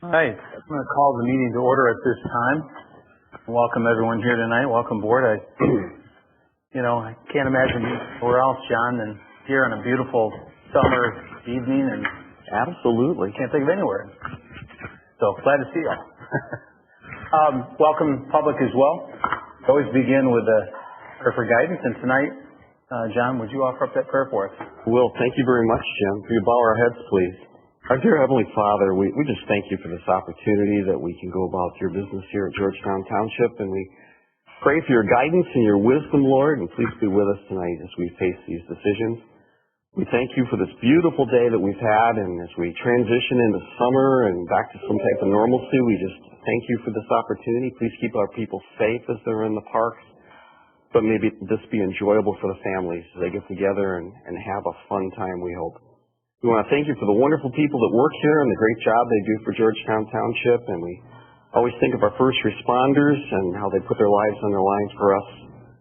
All right, I'm going to call the meeting to order at this time. Welcome everyone here tonight. Welcome board. I can't imagine where else, John, than here on a beautiful summer evening, and absolutely can't think of anywhere. So glad to see you all. Welcome public as well. We always begin with a prayer for guidance, and tonight, John, would you offer up that prayer for us? Will, thank you very much, Jim. Will you bow our heads, please? Our dear Heavenly Father, we just thank you for this opportunity that we can go about your business here at Georgetown Township, and we pray for your guidance and your wisdom, Lord, and please be with us tonight as we face these decisions. We thank you for this beautiful day that we've had, and as we transition into summer and back to some type of normalcy, we just thank you for this opportunity. Please keep our people safe as they're in the parks, but maybe this be enjoyable for the families as they get together and have a fun time, we hope. We want to thank you for the wonderful people that work here and the great job they do for Georgetown Township, and we always think of our first responders and how they put their lives on the line for us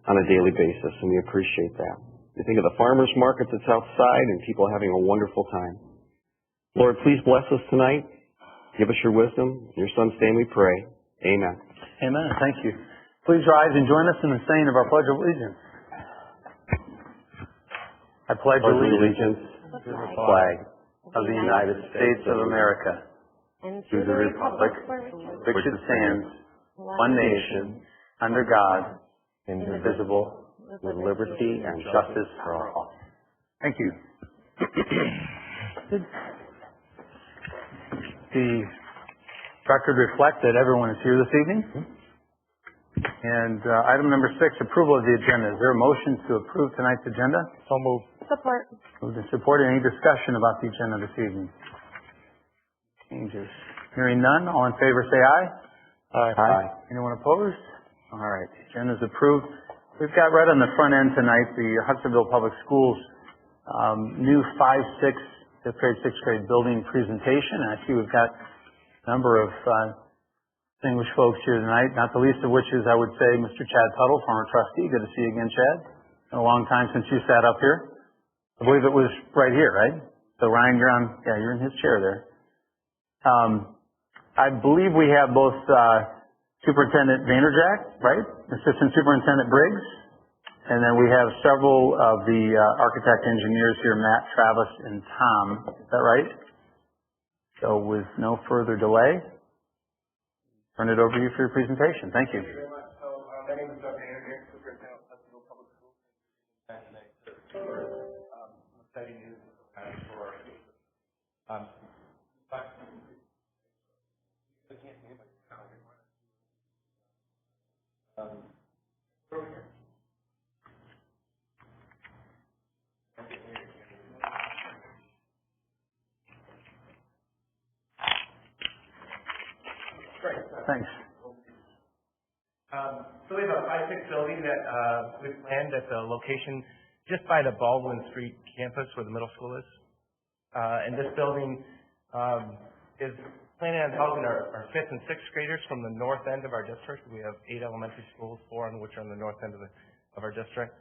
on a daily basis, and we appreciate that. We think of the farmers market that's outside and people having a wonderful time. Lord, please bless us tonight. Give us your wisdom. In your Son's name we pray. Amen. Amen. Thank you. Please rise and join us in the saying of our Pledge of Allegiance. I pledge allegiance to the flag of the United States of America, and to the republic which it stands, one nation, under God, indivisible, with liberty and justice for all. Thank you. The record reflect that everyone is here this evening. And item number 6, approval of the agenda. Is there a motion to approve tonight's agenda? So moved. Support. Moved and supported. Any discussion about the agenda this evening? Changes. Hearing none. All in favor say aye. Aye. Aye. Anyone opposed? All right. The agenda is approved. We've got right on the front end tonight the Hudsonville Public Schools new 5th, 6th grade building presentation. And I see we've got a number of distinguished folks here tonight, not the least of which is, I would say, Mr. Chad Tuttle, former trustee. Good to see you again, Chad. Been a long time since you sat up here. I believe it was right here, right? So Ryan, you're in his chair there. I believe we have both Superintendent Vanderjack, right? Assistant Superintendent Briggs. And then we have several of the architect engineers here, Matt, Travis, and Tom. Is that right? So with no further delay, turn it over to you for your presentation. Thank you. Thank you very much. So my name is Doug Vanderjack, Superintendent of Hudsonville Public Schools. Exciting news for Great. Thanks. So we have a 5-6 building that we've planned at the location just by the Baldwin Street campus where the middle school is. And this building is planning on housing our 5th and 6th graders from the north end of our district. We have 8 elementary schools, 4 on which are on the north end of our district.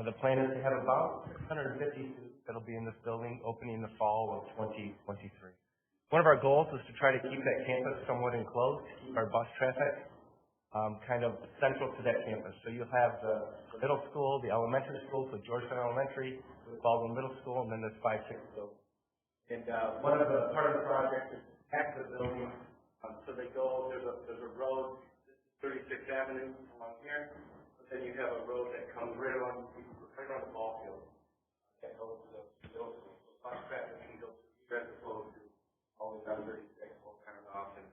The plan is to have about 650 students that'll be in this building opening in the fall of 2023. One of our goals is to try to keep that campus somewhat enclosed, keep our bus traffic kind of central to that campus. So you'll have the middle school, the elementary school, so Georgetown Elementary, Baldwin Middle School, and then this 5-6 building. And part of the project is to pack the building. So they go, there's a road, this is 36th Avenue along here, but then you have a road that comes right around the ball field that goes to the middle school. So bus traffic can go through here as opposed to all the way down 36, we'll kind of off and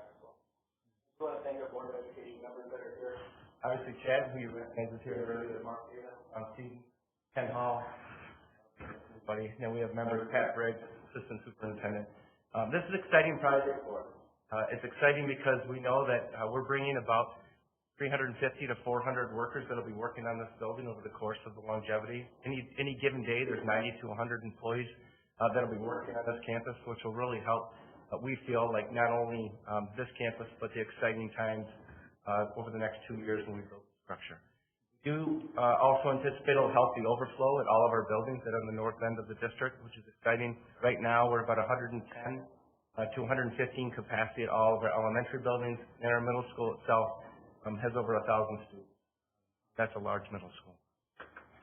as well. I want to thank our Board of Education members that are here. Obviously, Chad, who you recognized here earlier, Mark Dana, Steve, Ken Hall, everybody. Now we have members, Pat Briggs, Assistant Superintendent. This is an exciting project for us. It's exciting because we know that we're bringing about 350 to 400 workers that will be working on this building over the course of the longevity. Any given day, there's 90 to 100 employees that will be working on this campus, which will really help, we feel, like not only this campus, but the exciting times over the next 2 years when we build the structure. We do also anticipate it'll help the overflow at all of our buildings that are on the north end of the district, which is exciting. Right now, we're about 110 to 115 capacity at all of our elementary buildings, and our middle school itself has over 1,000 students. That's a large middle school.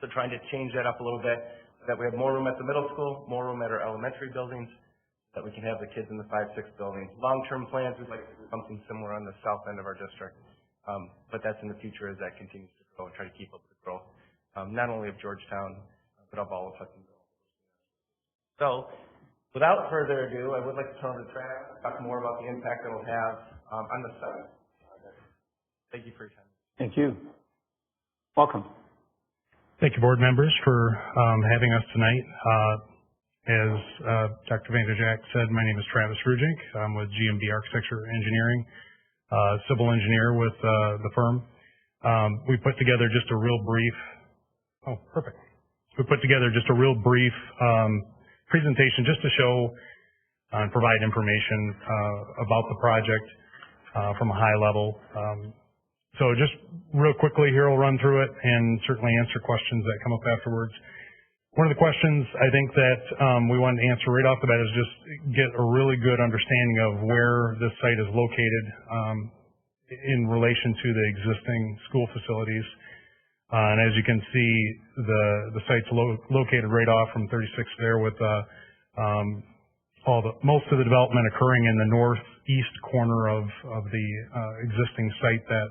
So trying to change that up a little bit, that we have more room at the middle school, more room at our elementary buildings, that we can have the kids in the 5, 6 buildings. Long-term plans, we'd like to do something similar on the south end of our district, but that's in the future as that continues to grow and try to keep up with the growth, not only of Georgetown, but of all of Hudsonville. So, without further ado, I would like to turn over to Travis to talk more about the impact it will have on the site. Thank you for your time. Thank you. Welcome. Thank you, board members, for having us tonight. As Dr. Vanderjack said, my name is Travis Rujink. I'm with GMB Architecture Engineering, civil engineer with the firm. We put together just a real brief, We put together just a real brief presentation just to show and provide information about the project from a high level. So just real quickly here, I'll run through it and certainly answer questions that come up afterwards. One of the questions I think that we wanted to answer right off the bat is just get a really good understanding of where this site is located in relation to the existing school facilities. And as you can see, the site's located right off from 36 there with most of the development occurring in the northeast corner of the existing site that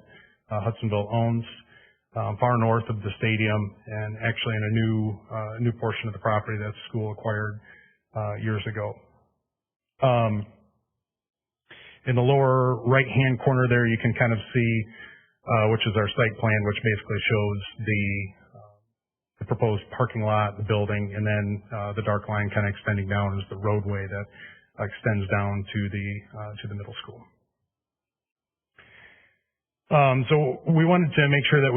Hudsonville owns, far north of the stadium, and actually in a new portion of the property that the school acquired years ago. In the lower right-hand corner there, you can kind of see, which is our site plan, which basically shows the proposed parking lot, the building, and then the dark line kind of extending down is the roadway that extends down to the middle school. So we wanted to make sure that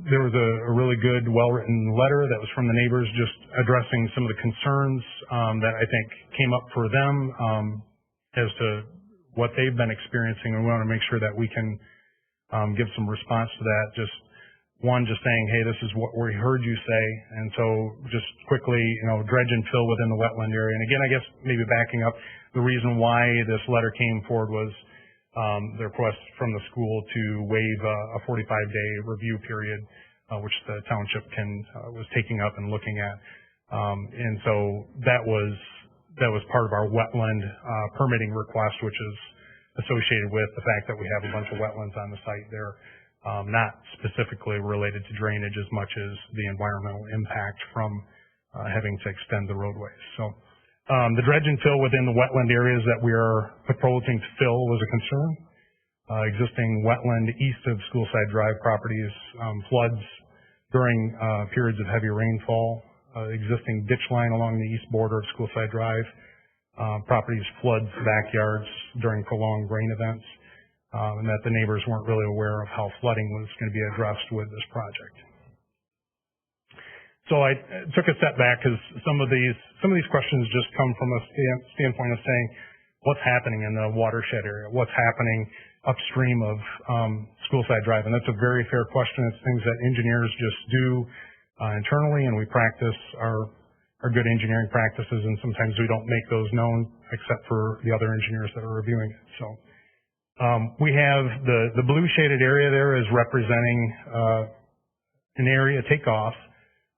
there was a really good, well-written letter that was from the neighbors just addressing some of the concerns that I think came up for them as to what they've been experiencing, and we want to make sure that we can give some response to that. Just saying, hey, this is what we heard you say, and so just quickly, dredge and fill within the wetland area. And again, I guess maybe backing up, the reason why this letter came forward was the request from the school to waive a 45-day review period, which the township was taking up and looking at. And so that was part of our wetland permitting request, which is associated with the fact that we have a bunch of wetlands on the site there, not specifically related to drainage as much as the environmental impact from having to extend the roadways. So the dredge and fill within the wetland areas that we are proposing to fill was a concern. Existing wetland east of Schoolside Drive properties floods during periods of heavy rainfall. Existing ditch line along the east border of Schoolside Drive properties floods backyards during prolonged rain events, and that the neighbors weren't really aware of how flooding was going to be addressed with this project. So I took a step back because some of these questions just come from a standpoint of saying, what's happening in the watershed area? What's happening upstream of Schoolside Drive? And that's a very fair question. It's things that engineers just do internally, and we practice our good engineering practices, and sometimes we don't make those known except for the other engineers that are reviewing it. So we have the blue shaded area there is representing an area takeoff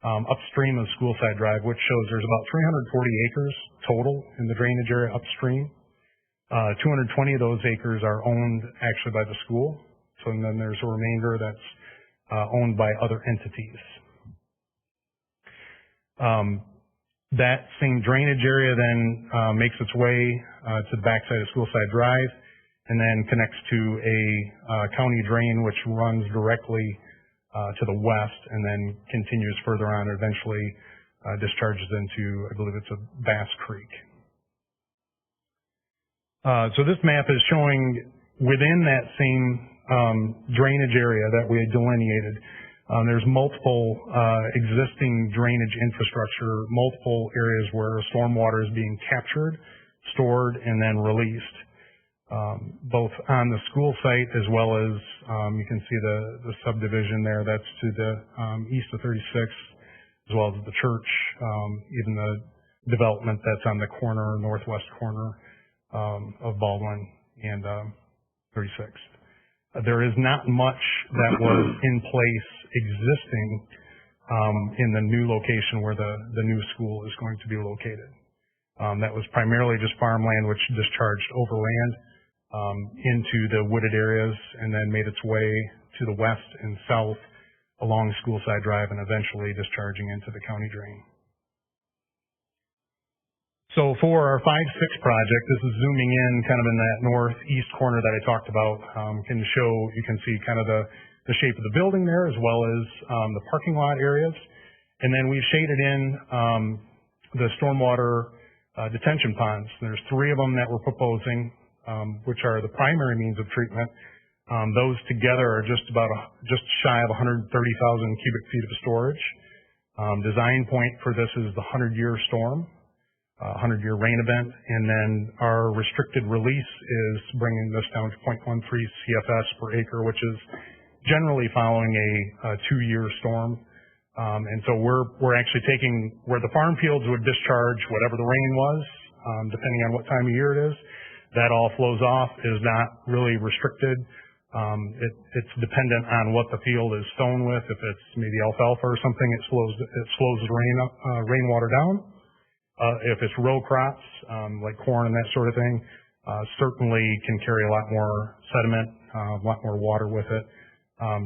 upstream of Schoolside Drive, which shows there's about 340 acres total in the drainage area upstream. 220 of those acres are owned actually by the school. So and then there's a remainder that's owned by other entities. That same drainage area then makes its way to the backside of Schoolside Drive and then connects to a county drain which runs directly to the west and then continues further on and eventually discharges into, I believe it's a Bass Creek. So this map is showing within that same drainage area that we had delineated, there's multiple existing drainage infrastructure, multiple areas where stormwater is being captured, stored, and then released, both on the school site as well as you can see the subdivision there. That's to the east of 36, as well as the church, even the development that's on the corner, northwest corner of Baldwin and 36th. There is not much that was in place existing in the new location where the new school is going to be located. That was primarily just farmland which discharged overland into the wooded areas and then made its way to the west and south along Schoolside Drive and eventually discharging into the county drain. So for our 5-6 project, this is zooming in kind of in that northeast corner that I talked about. You can see kind of the shape of the building there as well as the parking lot areas. And then we've shaded in the stormwater detention ponds. There's 3 of them that we're proposing, which are the primary means of treatment. Those together are just shy of 130,000 cubic feet of storage. Design point for this is the 100-year storm. 100-year rain event, and then our restricted release is bringing this down to 0.13 CFS per acre, which is generally following a 2-year storm. And so we're actually taking where the farm fields would discharge whatever the rain was, depending on what time of year it is. That all flows off, is not really restricted. It's dependent on what the field is sown with. If it's maybe alfalfa or something, it slows the rainwater down. If it's row crops, like corn and that sort of thing, certainly can carry a lot more sediment, a lot more water with it,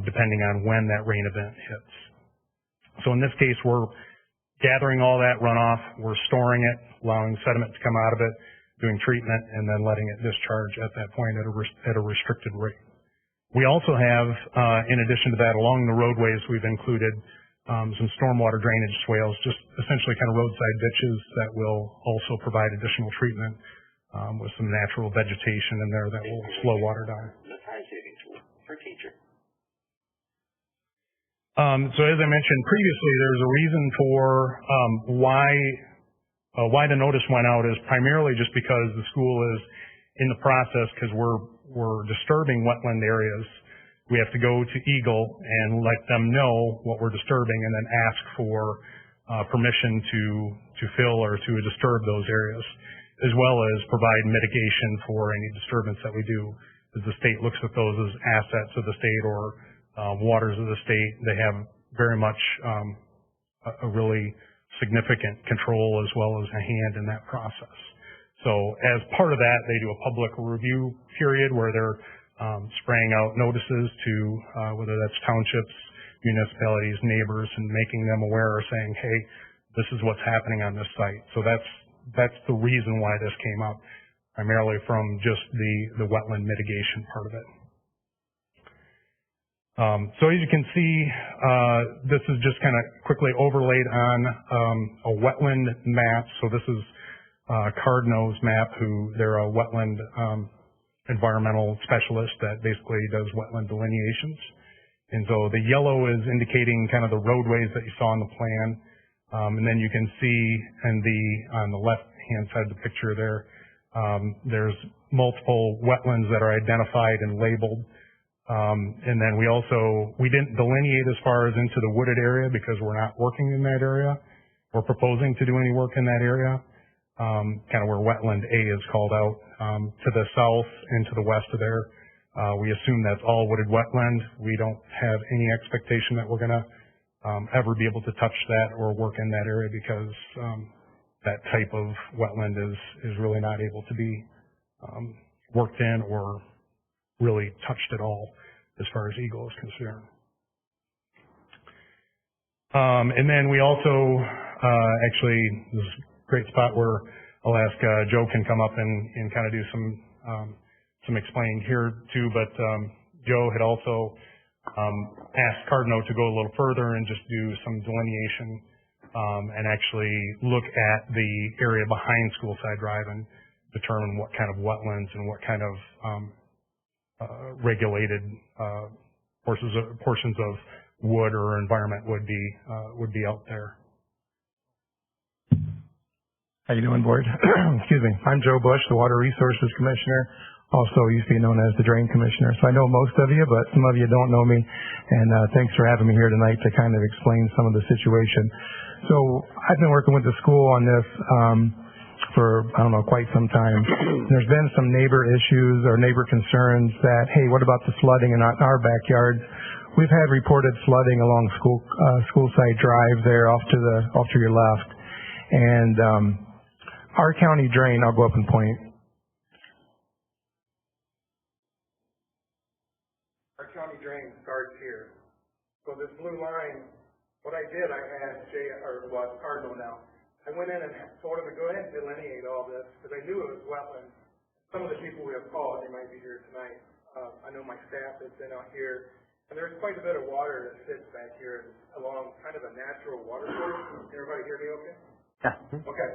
depending on when that rain event hits. So in this case, we're gathering all that runoff, we're storing it, allowing sediment to come out of it, doing treatment, and then letting it discharge at that point at a restricted rate. We also have, in addition to that, along the roadways, we've included some stormwater drainage swales, just essentially kind of roadside ditches that will also provide additional treatment with some natural vegetation in there that will slow water down. The time saving tool for teacher. So as I mentioned previously, there's a reason for why the notice went out is primarily just because the school is in the process, because we're disturbing wetland areas. We have to go to Eagle and let them know what we're disturbing and then ask for permission to fill or to disturb those areas, as well as provide mitigation for any disturbance that we do. As the state looks at those as assets of the state or waters of the state, they have very much a really significant control as well as a hand in that process. So as part of that, they do a public review period where they're spraying out notices to whether that's townships, municipalities, neighbors, and making them aware, saying, hey, this is what's happening on this site. So that's the reason why this came up, primarily from just the wetland mitigation part of it. So as you can see, this is just kind of quickly overlaid on a wetland map. So this is Cardno's map, they're a wetland environmental specialist that basically does wetland delineations. And so the yellow is indicating kind of the roadways that you saw on the plan. And then you can see on the left-hand side of the picture there, there's multiple wetlands that are identified and labeled. And then we didn't delineate as far as into the wooded area because we're not working in that area. We're proposing to do any work in that area. Kind of where wetland A is called out. To the south and to the west of there, we assume that's all wooded wetland. We don't have any expectation that we're going to ever be able to touch that or work in that area because that type of wetland is really not able to be worked in or really touched at all as far as Eagle is concerned. And then we also actually, this is a great spot where I'll ask Joe can come up and kind of do some explaining here too, but Joe had also asked Cardno to go a little further and just do some delineation and actually look at the area behind Schoolside Drive and determine what kind of wetlands and what kind of regulated portions of wood or environment would be out there. How you doing, Board? Excuse me. I'm Joe Bush, the Water Resources Commissioner, also used to be known as the Drain Commissioner. So I know most of you, but some of you don't know me. And thanks for having me here tonight to kind of explain some of the situation. So I've been working with the school on this for, I don't know, quite some time. There's been some neighbor issues or neighbor concerns that, hey, what about the flooding in our backyards? We've had reported flooding along school site drive there off to your left. And our county drain, I'll go up and point. Our county drain starts here. So this blue line, what I did, I had Cardinal now. I went in and told him to go ahead and delineate all this because I knew it was wetland. Some of the people we have called, they might be here tonight. I know my staff has been out here, and there's quite a bit of water that sits back here along kind of a natural water course. Everybody hear me okay? Yeah. Okay.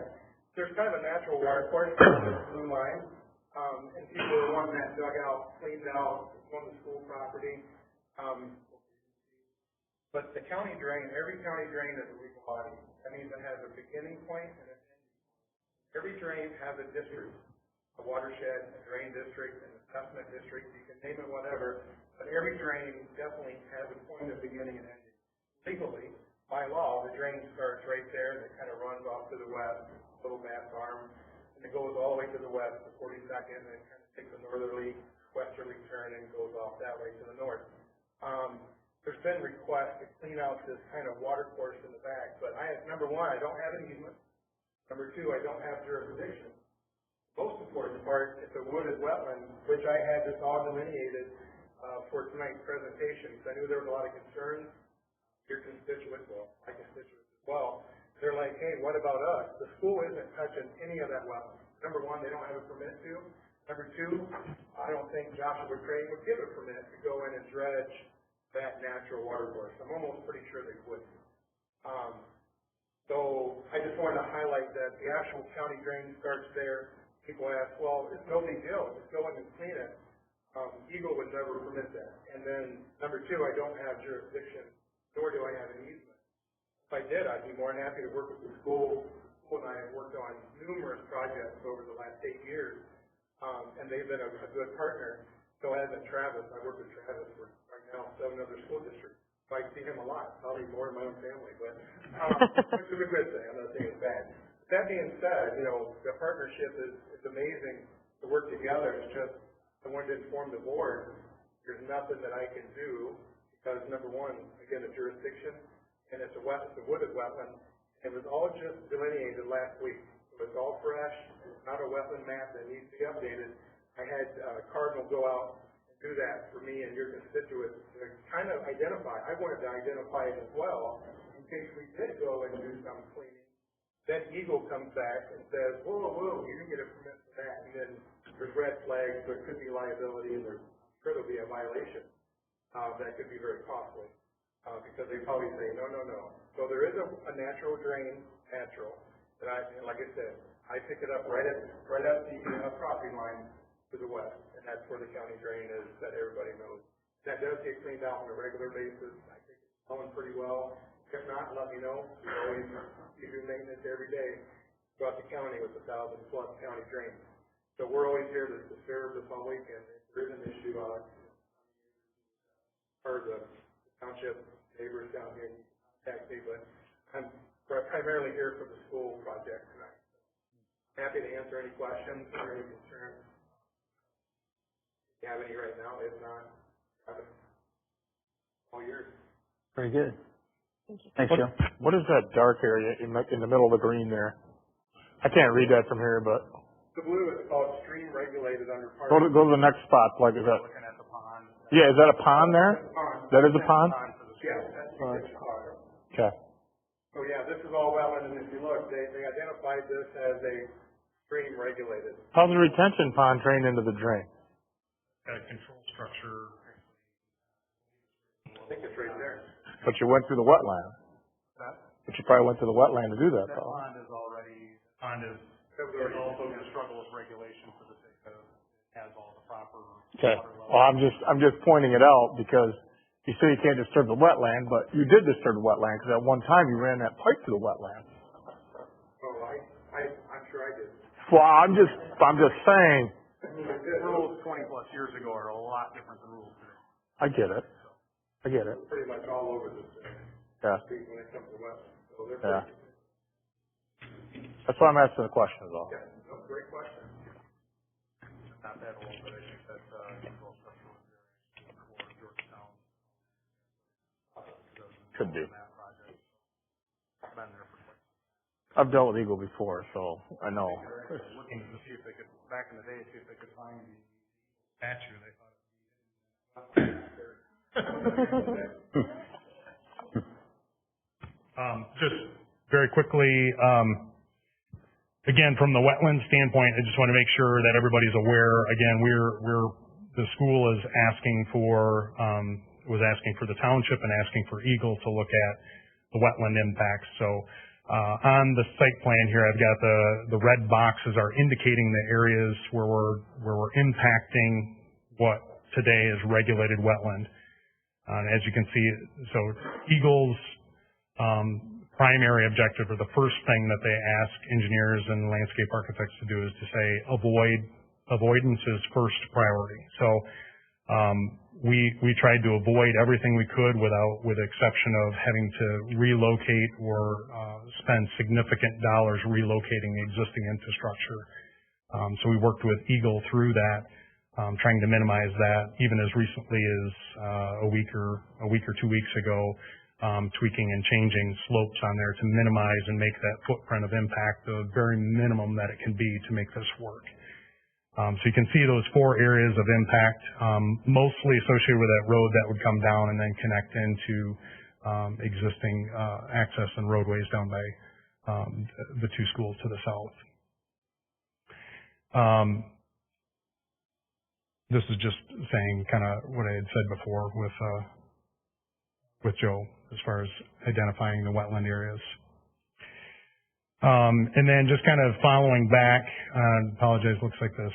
There's kind of a natural water course on this blue line, and people are wanting that dug out, cleaned out on the school property. But the county drain, every county drain is a legal body. That means it has a beginning point and an end point. Every drain has a district, a watershed, a drain district, an assessment district. You can name it whatever, but every drain definitely has a point of beginning and ending. Legally, by law, the drain starts right there and it kind of runs off to the west, little bass arm, and it goes all the way to the west, the 42nd, and it kind of takes a northerly, westerly turn and goes off that way to the north. There's been requests to clean out this kind of water course in the back, but number one, I don't have an easement. Number two, I don't have jurisdiction. Most important part, it's a wooded wetland, which I had this all delineated for tonight's presentation, because I knew there was a lot of concerns. Your constituents, well, my constituents as well, they're like, hey, what about us? The school isn't touching any of that wetland. Number one, they don't have a permit to. Number two, I don't think Joshua Crane would give a permit to go in and dredge that natural water course. I'm almost pretty sure they would. So I just wanted to highlight that the actual county drain starts there. People ask, well, it's no big deal. Just go in and clean it. Eagle would never permit that. And then number two, I don't have jurisdiction, nor do I have an easement. If I did, I'd be more than happy to work with the school. And I have worked on numerous projects over the last 8 years, and they've been a good partner. So as in Travis, I work with Travis for right now 7 other school districts. So I see him a lot, probably more than my own family, but which is a good thing. I'm not saying it's bad. That being said, the partnership is amazing to work together. It's just I wanted to inform the board there's nothing that I can do because number one, again, a jurisdiction, and it's a wooded wetland. It was all just delineated last week. So it's all fresh. It's not a wetland map that needs to be updated. I had Cardinal go out and do that for me and your constituents to kind of identify. I wanted to identify it as well in case we did go and do some cleaning. Then Eagle comes back and says, whoa, you didn't get a permit for that. And then there's red flags, there could be liability, and there's sure there'll be a violation that could be very costly because they probably say, no. So there is a natural drain, that like I said, I pick it up right at the property line to the west, and that's where the county drain is that everybody knows. That does get cleaned out on a regular basis. I think it's going pretty well. If not, let me know. We always do maintenance every day throughout the county with 1,000+ county drains. So we're always here to serve the public, and if there is an issue on or the township neighbors down here, contact me, but I'm primarily here for the school project tonight. Happy to answer any questions or any concerns. If you have any right now, if not, have it all yours. Very good. Thanks, Joe. What is that dark area in the middle of the green there? I can't read that from here, but The blue is called stream regulated under part. go to the next spot. Like, is that? Looking at the pond. Yeah, is that a pond there? That is a pond? Yeah, that's the pond. Okay. So yeah, this is all wetland, and if you look, they identified this as a stream regulated. How's the retention pond drain into the drain? Got a control structure. I think it's right there. But you went through the wetland. But you probably went to the wetland to do that, That though. pond is also going to struggle with regulation for the sake of it has all the proper Okay. water levels. Well, I'm just pointing it out because you say you can't disturb the wetland, but you did disturb the wetland because at one time you ran that pipe to the wetland. Oh, I'm sure I did. Well, I'm just saying. Rules 20+ years ago are a lot different than rules today. I get it. Pretty much all over this Yeah. street when it comes to wetland. So they're Yeah. pretty That's why I'm asking the question is all. Yeah, no, great question. Not that old, but I think that's control structural engineering for Georgetown. Could be. That project. Been there for quite I've dealt with Eagle before, so I know. looking to see if they could, back in the day, see if they could find the statue. They thought just very quickly, again, from the wetland standpoint, I just want to make sure that everybody's aware. Again, the school is asking for, was asking for the township and asking for Eagle to look at the wetland impacts. So, on the site plan here, I've got the red boxes are indicating the areas where we're impacting what today is regulated wetland. As you can see, so Eagle's primary objective, or the first thing that they ask engineers and landscape architects to do, is to say avoidance is first priority. So we tried to avoid everything we could with the exception of having to relocate or spend significant dollars relocating the existing infrastructure. So we worked with Eagle through that, trying to minimize that. Even as recently as a week or 2 weeks ago, tweaking and changing slopes on there to minimize and make that footprint of impact the very minimum that it can be to make this work. So you can see those 4 areas of impact, mostly associated with that road that would come down and then connect into existing access and roadways down by the 2 schools to the south. This is just saying kind of what I had said before with Joe as far as identifying the wetland areas. And then just kind of following back, apologize, looks like the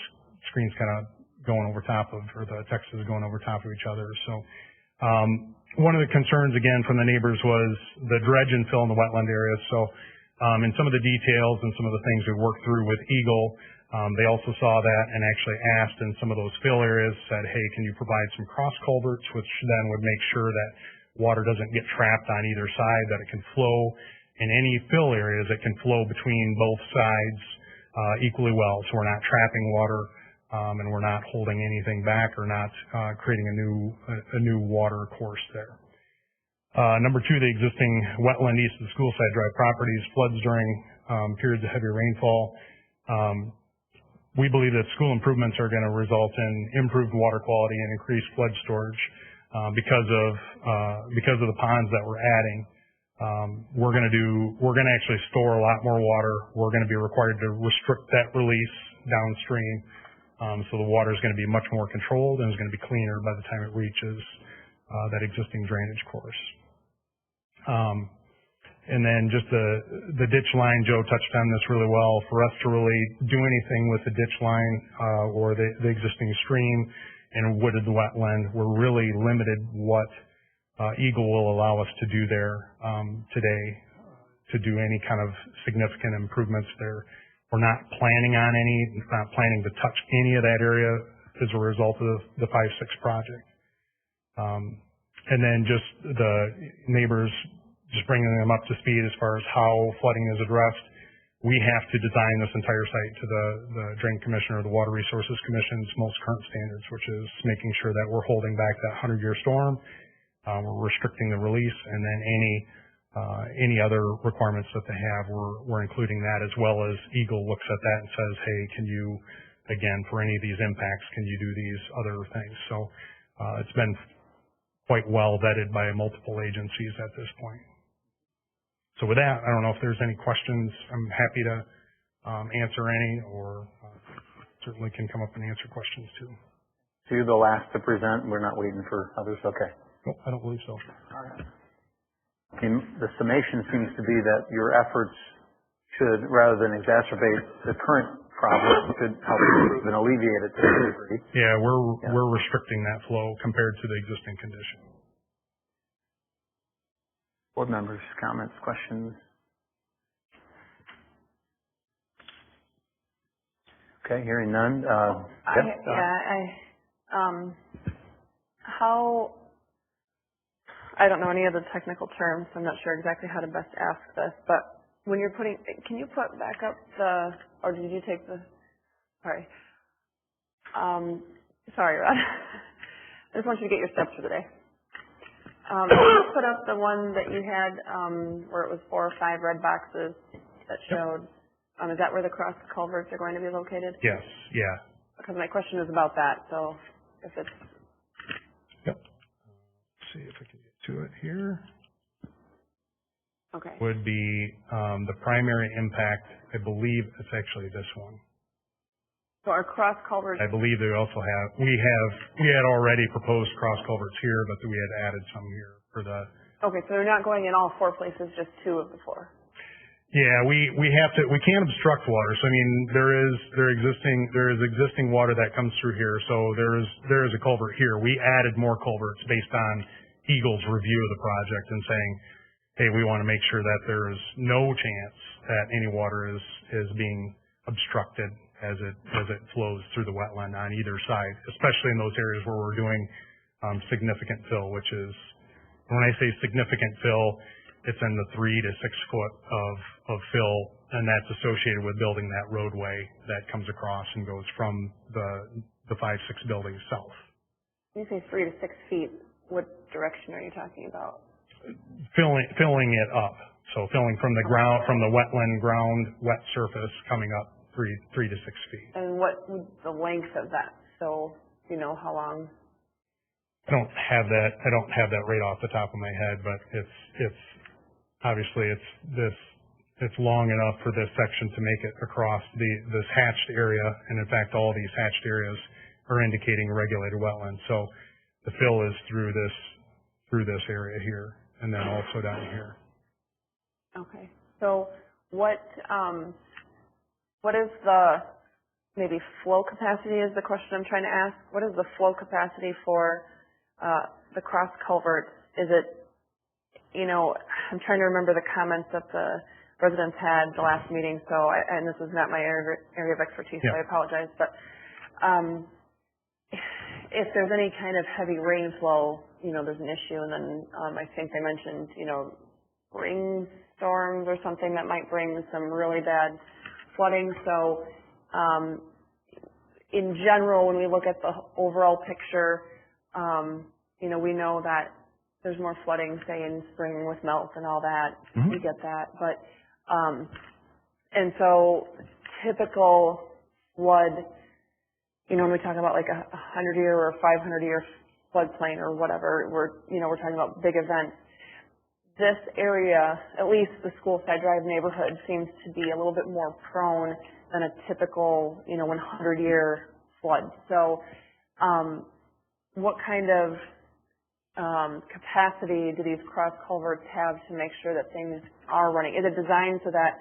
screen's kind of going over top of, or the text is going over top of each other. So one of the concerns, again, from the neighbors was the dredge and fill in the wetland areas. So in some of the details and some of the things we worked through with Eagle, they also saw that and actually asked in some of those fill areas, said, hey, can you provide some cross culverts, which then would make sure that water doesn't get trapped on either side, that it can flow in any fill areas, it can flow between both sides equally well. So we're not trapping water and we're not holding anything back or not creating a new water course there. Number 2, the existing wetland east of the school side drive properties floods during periods of heavy rainfall. We believe that school improvements are going to result in improved water quality and increased flood storage because of the ponds that we're adding. We're going to actually store a lot more water. We're going to be required to restrict that release downstream. So the water is going to be much more controlled and is going to be cleaner by the time it reaches that existing drainage course. And then just the ditch line, Joe touched on this really well. For us to really do anything with the ditch line or the existing stream and wooded wetland, we're really limited what Eagle will allow us to do there today to do any kind of significant improvements there. We're not planning on any, not planning to touch any of that area as a result of the 5-6 project. And then just the neighbors, just bringing them up to speed as far as how flooding is addressed. We have to design this entire site to the Drain Commission or the Water Resources Commission's most current standards, which is making sure that we're holding back that 100-year storm. We're restricting the release, and then any other requirements that they have, we're including that, as well as Eagle looks at that and says, hey, can you, again, for any of these impacts, can you do these other things? So it's been quite well vetted by multiple agencies at this point. So with that, I don't know if there's any questions. I'm happy to answer any, or certainly can come up and answer questions too. So you're the last to present. We're not waiting for others. Okay. Nope, I don't believe so. All right. The summation seems to be that your efforts should, rather than exacerbate the current problem, should help improve and alleviate it to a degree. Yeah, we're restricting that flow compared to the existing condition. Board members, comments, questions? Okay, hearing none. I don't know any of the technical terms. I'm not sure exactly how to best ask this, but when you're putting, can you put back up or did you take sorry. Sorry, Rod. I just want you to get your steps for the day. Can you put up the one that you had, where it was 4 or 5 red boxes that showed, is that where the cross culverts are going to be located? Yes, yeah. Because my question is about that, so if it's... Yep. Let's see if I can get to it here. Okay. Would be the primary impact, I believe it's actually this one. So our cross culverts... I believe they also have, we had already proposed cross culverts here, but we had added some here for the... Okay, so they're not going in all 4 places, just 2 of the 4. Yeah, we can't obstruct water. So I mean, there is existing water that comes through here. So there is a culvert here. We added more culverts based on Eagle's review of the project and saying, hey, we want to make sure that there is no chance that any water is being obstructed as it flows through the wetland on either side, especially in those areas where we're doing significant fill, which is, when I say significant fill, it's in the 3 to 6 foot of fill, and that's associated with building that roadway that comes across and goes from the 5-6 buildings south. When you say 3 to 6 feet, what direction are you talking about? Filling it up. So filling from the ground, from the wetland ground, wet surface coming up 3 to 6 feet. And what would the length of that? So, you know, how long? I don't have that right off the top of my head, but it's obviously it's long enough for this section to make it across this hatched area, and in fact all these hatched areas are indicating regulated wetlands. So the fill is through this area here, and then also down here. Okay. So what is the maybe flow capacity is the question I'm trying to ask. What is the flow capacity for the cross culverts? Is it, you know, I'm trying to remember the comments that the residents had the last meeting, so and this is not my area of expertise, so I apologize, but if there's any kind of heavy rain flow, you know, there's an issue, and then I think they mentioned, you know, rainstorms or something that might bring some really bad flooding. So in general, when we look at the overall picture, you know, we know that there's more flooding, say, in spring with melt and all that. Mm-hmm. We get that. But, and so typical flood, you know, when we talk about like a 100-year or 500-year floodplain or whatever, we're talking about big events. This area, at least the Schoolside Drive neighborhood, seems to be a little bit more prone than a typical, you know, 100-year flood. So, what kind of capacity do these cross culverts have to make sure that things are running? Is it designed so that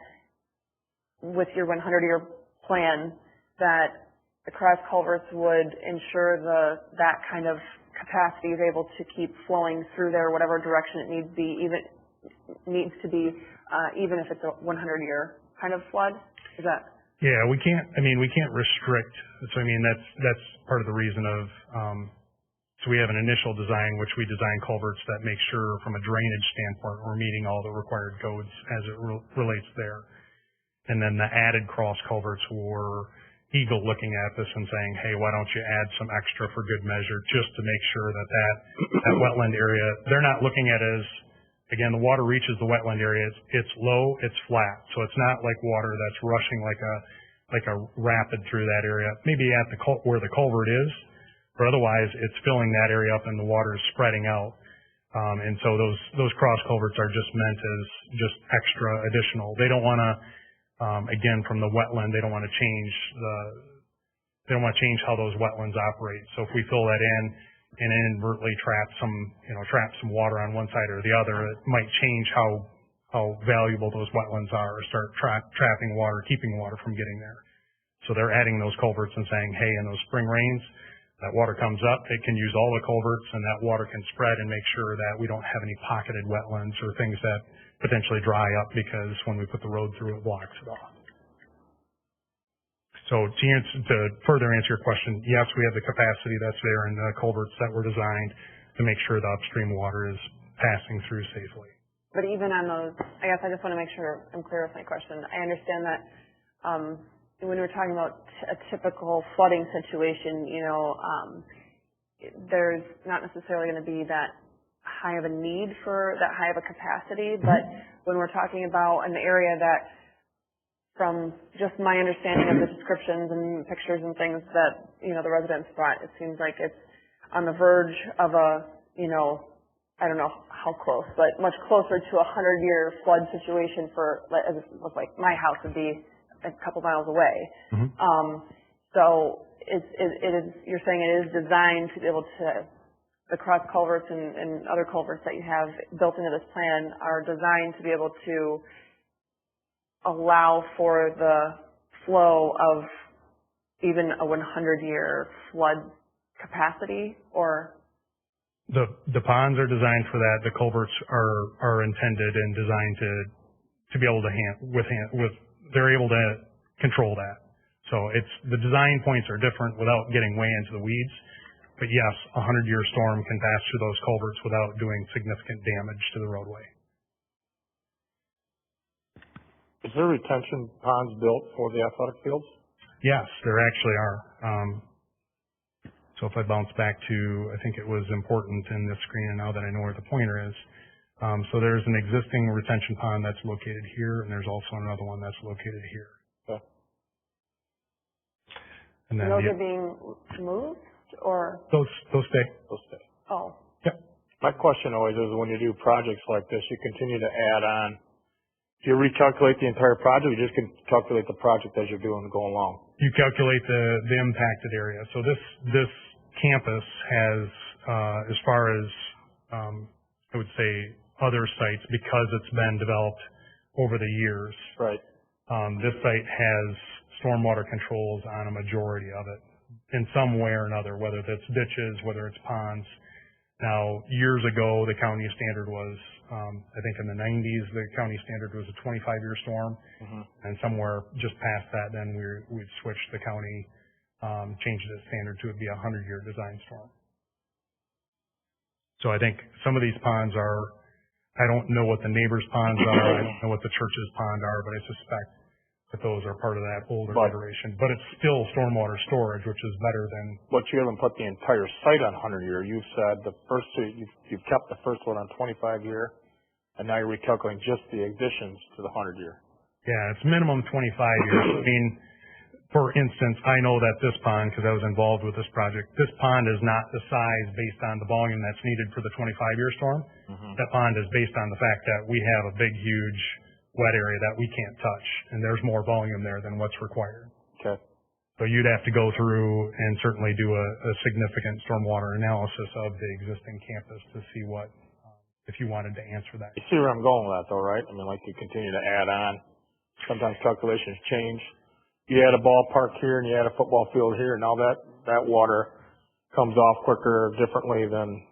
with your 100-year plan that the cross culverts would ensure that kind of capacity is able to keep flowing through there, whatever direction it needs to be, even if it's a 100-year kind of flood? Is that? Yeah, we can't restrict. So I mean, that's part of the reason of. So we have an initial design, which we design culverts that make sure from a drainage standpoint we're meeting all the required codes as it relates there. And then the added cross culverts were Eagle looking at this and saying, hey, why don't you add some extra for good measure just to make sure that wetland area, they're not looking at it as, again, the water reaches the wetland area, it's low, it's flat. So it's not like water that's rushing like a rapid through that area. Maybe at where the culvert is, but otherwise it's filling that area up and the water is spreading out. And so those cross culverts are just meant as just extra additional. They don't want to, again, from the wetland, they don't want to change how those wetlands operate. So if we fill that in and inadvertently trap some water on one side or the other, it might change how valuable those wetlands are, or start trapping water, keeping water from getting there. So they're adding those culverts and saying, hey, in those spring rains, that water comes up, it can use all the culverts, and that water can spread and make sure that we don't have any pocketed wetlands or things that potentially dry up because when we put the road through, it blocks it off. So to further answer your question, yes, we have the capacity that's there in the culverts that were designed to make sure the upstream water is passing through safely. But even on those, I guess I just want to make sure I'm clear with my question. I understand that when we're talking about a typical flooding situation, there's not necessarily going to be that high of a need for that high of a capacity, but when we're talking about an area that, from just my understanding of the descriptions and pictures and things that, the residents brought, it seems like it's on the verge of a, I don't know how close, but much closer to a 100-year flood situation as it looks like my house would be a couple miles away. So it is, you're saying it is designed to be able to, the cross culverts and other culverts that you have built into this plan are designed to be able to allow for the flow of even a 100-year flood capacity, or? The ponds are designed for that. The culverts are intended and designed to be able to they're able to control that. So the design points are different without getting way into the weeds. But yes, a 100-year storm can pass through those culverts without doing significant damage to the roadway. Is there retention ponds built for the athletic fields? Yes, there actually are. So if I bounce back to, I think it was important in this screen, and now that I know where the pointer is. So there's an existing retention pond that's located here, and there's also another one that's located here. Okay. And then those are being moved, or? Those stay. Those stay. Oh. Yep. My question always is, when you do projects like this, you continue to add on. Do you recalculate the entire project, or you just can calculate the project as you're doing going along? You calculate the impacted area. So this campus has, as far as I would say, other sites, because it's been developed over the years. Right. This site has stormwater controls on a majority of it, in some way or another, whether it's ditches, whether it's ponds. Now, years ago, the county standard was, I think in the 90s, the county standard was a 25-year storm. And somewhere just past that, then we'd switched the county, changed the standard to be a 100-year design storm. So I think some of these ponds are, I don't know what the neighbors' ponds are, I don't know what the church's pond are, but I suspect that those are part of that older iteration. But it's still stormwater storage, which is better than... But you haven't put the entire site on 100-year. You've said the first two, you've kept the first one on 25-year, and now you're recalculating just the additions to the 100-year. Yeah, it's minimum 25 years. I mean, for instance, I know that this pond, because I was involved with this project, this pond is not the size based on the volume that's needed for the 25-year storm. That pond is based on the fact that we have a big, huge wet area that we can't touch, and there's more volume there than what's required. Okay. So you'd have to go through and certainly do a significant stormwater analysis of the existing campus to see what, if you wanted to answer that. You see where I'm going with that, though, right? I mean, like, you continue to add on. Sometimes calculations change. You add a ballpark here and you add a football field here, and now that water comes off quicker, differently than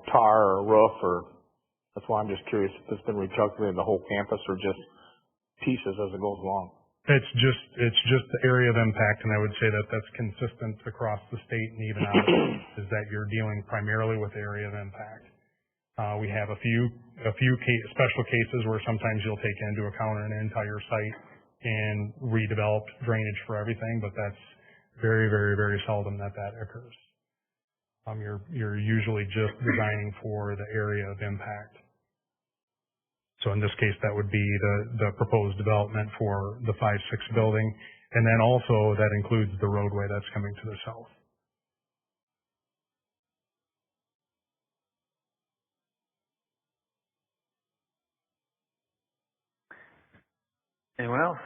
tar or roof, or that's why I'm just curious if it's been recalculated the whole campus or just pieces as it goes along. It's just the area of impact, and I would say that that's consistent across the state and even out, is that you're dealing primarily with area of impact. We have a few special cases where sometimes you'll take into account an entire site and redevelop drainage for everything, but that's very, very, very seldom that occurs. You're usually just designing for the area of impact. So in this case, that would be the proposed development for the 5-6 building, and then also that includes the roadway that's coming to the south. Anyone else?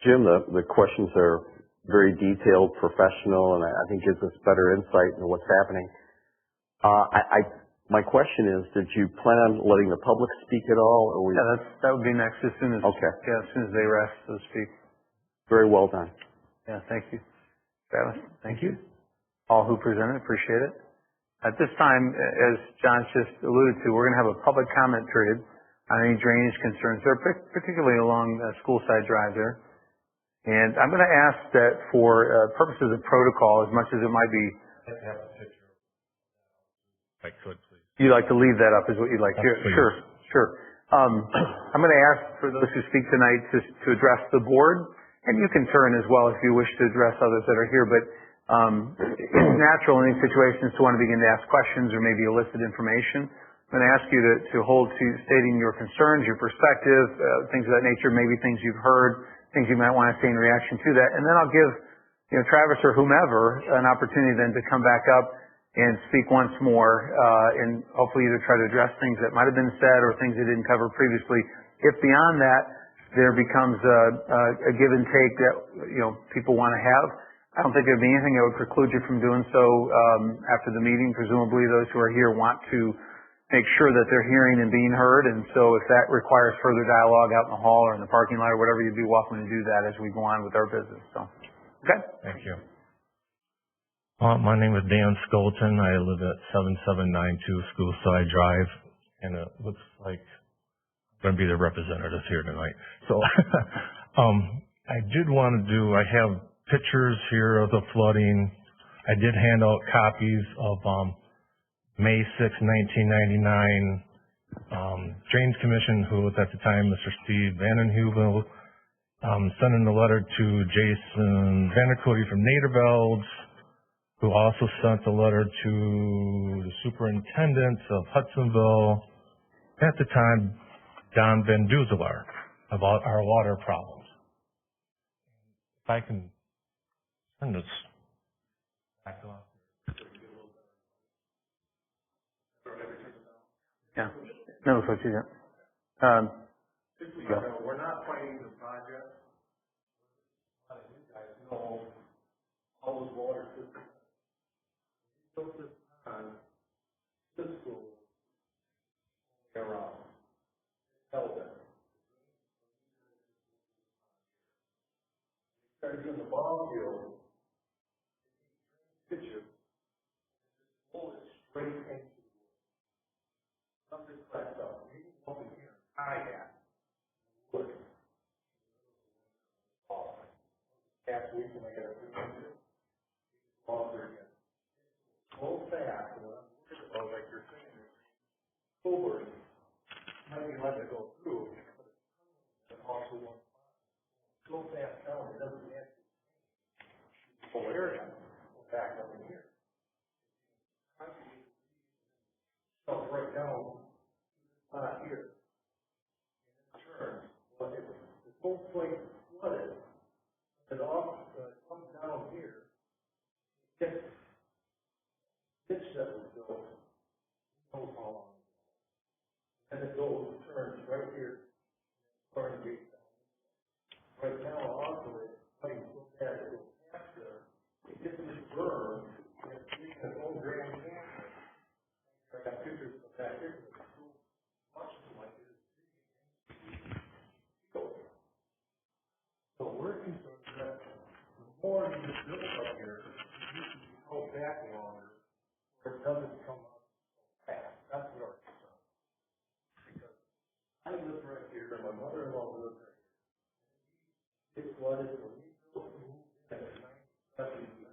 Jim, the questions are very detailed, professional, and I think gives us better insight into what's happening. My question is, did you plan on letting the public speak at all? Or Yeah, that would be next as soon as as soon as they rest, so to speak. Very well done. Yeah, thank you. Travis, thank you. All who presented, appreciate it. At this time, as John just alluded to, we're going to have a public comment period on any drainage concerns, particularly along School Side Drive there. And I'm going to ask that for purposes of protocol, as much as it might be... I'd like to have a picture. If I could, please. You'd like to leave that up is what you'd like. Absolutely. Sure. I'm going to ask for those who speak tonight to address the board, and you can turn as well if you wish to address others that are here, but it's natural in these situations to want to begin to ask questions or maybe elicit information. I'm going to ask you to hold to stating your concerns, your perspective, things of that nature, maybe things you've heard, things you might want to say in reaction to that, and then I'll give Travis or whomever an opportunity then to come back up and speak once more, and hopefully either try to address things that might have been said or things they didn't cover previously. If beyond that there becomes a give and take that people want to have, I don't think there'd be anything that would preclude you from doing so after the meeting. Presumably those who are here want to make sure that they're hearing and being heard, and so if that requires further dialogue out in the hall or in the parking lot or whatever, you'd be welcome to do that as we go on with our business. So, okay? Thank you. My name is Dan Skolton. I live at 7792 Schoolside Drive, and it looks like I'm going to be the representative here tonight. So, I did want to I have pictures here of the flooding. I did hand out copies of May 6, 1999, Drains Commission, who was at the time Mr. Steve Vandenheuvel, sending a letter to Jason Vandercoody from Nederveld, who also sent a letter to the superintendent of Hudsonville, at the time, Don Van Duzelar, about our water problems. If I can turn this back off. Yeah. No, what you got. We're not fighting the project. You guys know all those water systems. We built this on this school around. Held it. We started doing the ball field. Picture. Pull it straight into something cracks up. You can open here. I have. Look. Last week when I got a picture, all there again. So fast, and what I'm worried about, like you're saying, over, might be letting it go through, but it also won't so fast down, it doesn't have to full area, back up in here. So right now, here, turns, but if the whole place flooded, it off, comes down here, this ditch that was built, knows how long. And it goes, turns right here, turn gate down. Right now, also, it's putting so bad, it goes past there, it gets this berm, and it's making its own grand canyon. I got pictures of that here, it's so much like it is. So we're concerned that the more you build up here, you can go back longer, or it doesn't come up so fast. That's what our concern is. Because I live right here, and my mother-in-law lives right here. It flooded when we built the move in 1978.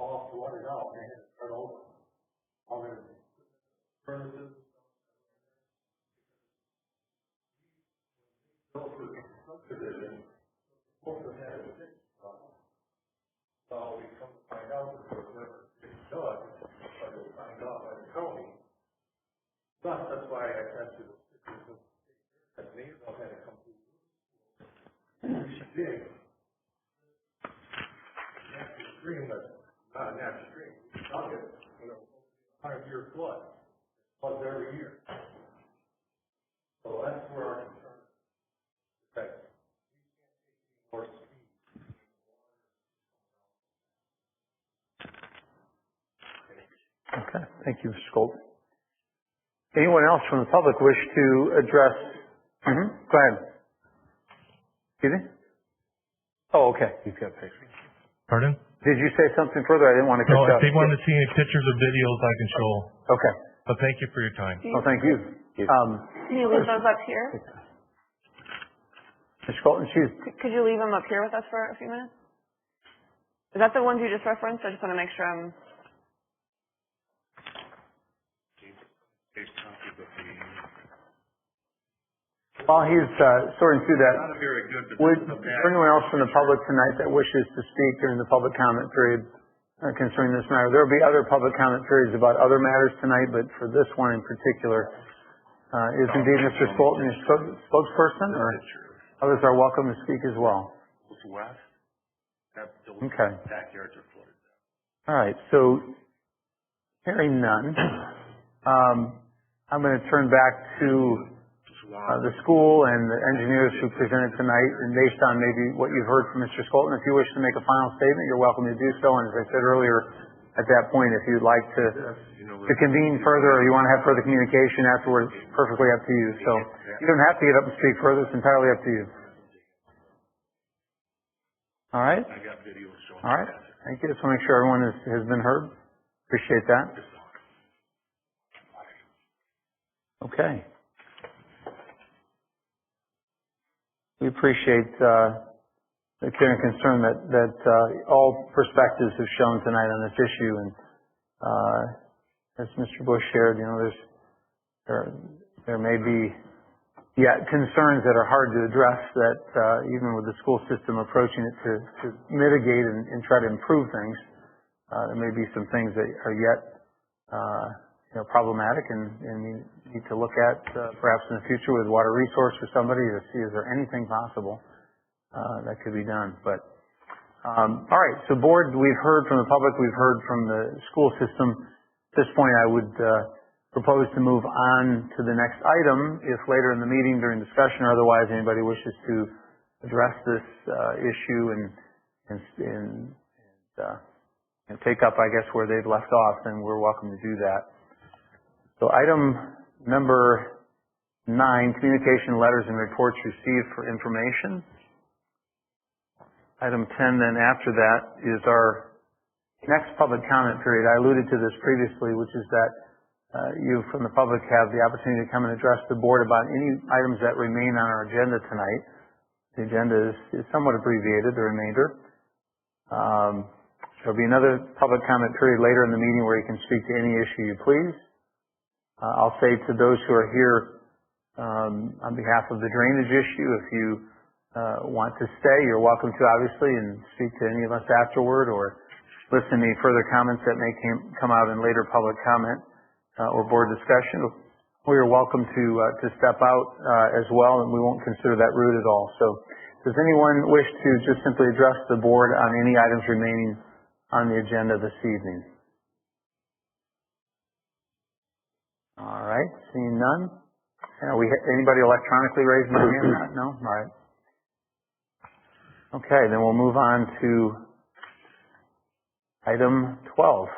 All flooded out, and they had to start over. All their furnaces. Built for subdivision, most of them had a fixed problem. So we come to find out that there was never a fixed dug, but it was signed off by the county. Thus, that's why I sent you those pictures that Naval had to come through. She did. Natural stream, that's not a natural stream. We dug it, 100-year flood. Floods every year. So that's where our concern is. Okay. More speed. Okay. Thank you, Mr. Skolton. Anyone else from the public wish to address? Go ahead. Excuse me? Oh, okay. You've got pictures. Pardon? Did you say something further? I didn't want to cut No, you if off. they want to see any pictures or videos, I can show. Okay. But thank you for your time. Well, thank you. Can you leave those up here? Mr. Skolton, Could you leave them up here with us for a few minutes? Is that the ones you just referenced? I just want to make sure I'm While he's sorting through that, would anyone else from the public tonight that wishes to speak during the public comment period concerning this matter? There will be other public comment periods about other matters tonight, but for this one in particular, is indeed Mr. Skolton your spokesperson, or others are welcome to speak as well? Okay. All right. So, hearing none, I'm going to turn back to the school and the engineers who presented tonight, and based on maybe what you've heard from Mr. Skolton, if you wish to make a final statement, you're welcome to do so. And as I said earlier, at that point, if you'd like to convene further or you want to have further communication afterwards, it's perfectly up to you. So you don't have to get up and speak further. It's entirely up to you. All right? All right. Thank you. Just want to make sure everyone has been heard. Appreciate that. Okay. We appreciate the care and concern that all perspectives have shown tonight on this issue. And as Mr. Bush shared, there may be yet concerns that are hard to address. That even with the school system approaching it to mitigate and try to improve things, there may be some things that are yet problematic, and we need to look at perhaps in the future with water resource or somebody to see is there anything possible that could be done. But all right, so board, we've heard from the public, we've heard from the school system. At this point, I would propose to move on to the next item. If later in the meeting during discussion or otherwise anybody wishes to address this issue and take up, I guess, where they've left off, then we're welcome to do that. So item number 9, communication letters and reports received for information. Item 10 then after that is our next public comment period. I alluded to this previously, which is that you from the public have the opportunity to come and address the board about any items that remain on our agenda tonight. The agenda is somewhat abbreviated, the remainder. There'll be another public comment period later in the meeting where you can speak to any issue you please. I'll say to those who are here on behalf of the drainage issue, if you want to stay, you're welcome to, obviously, and speak to any of us afterward or listen to any further comments that may come out in later public comment or board discussion. Or you're welcome to step out as well, and we won't consider that rude at all. So does anyone wish to just simply address the board on any items remaining on the agenda this evening? All right, seeing none. Anybody electronically raising their hand? No? All right. Okay, then we'll move on to item 12.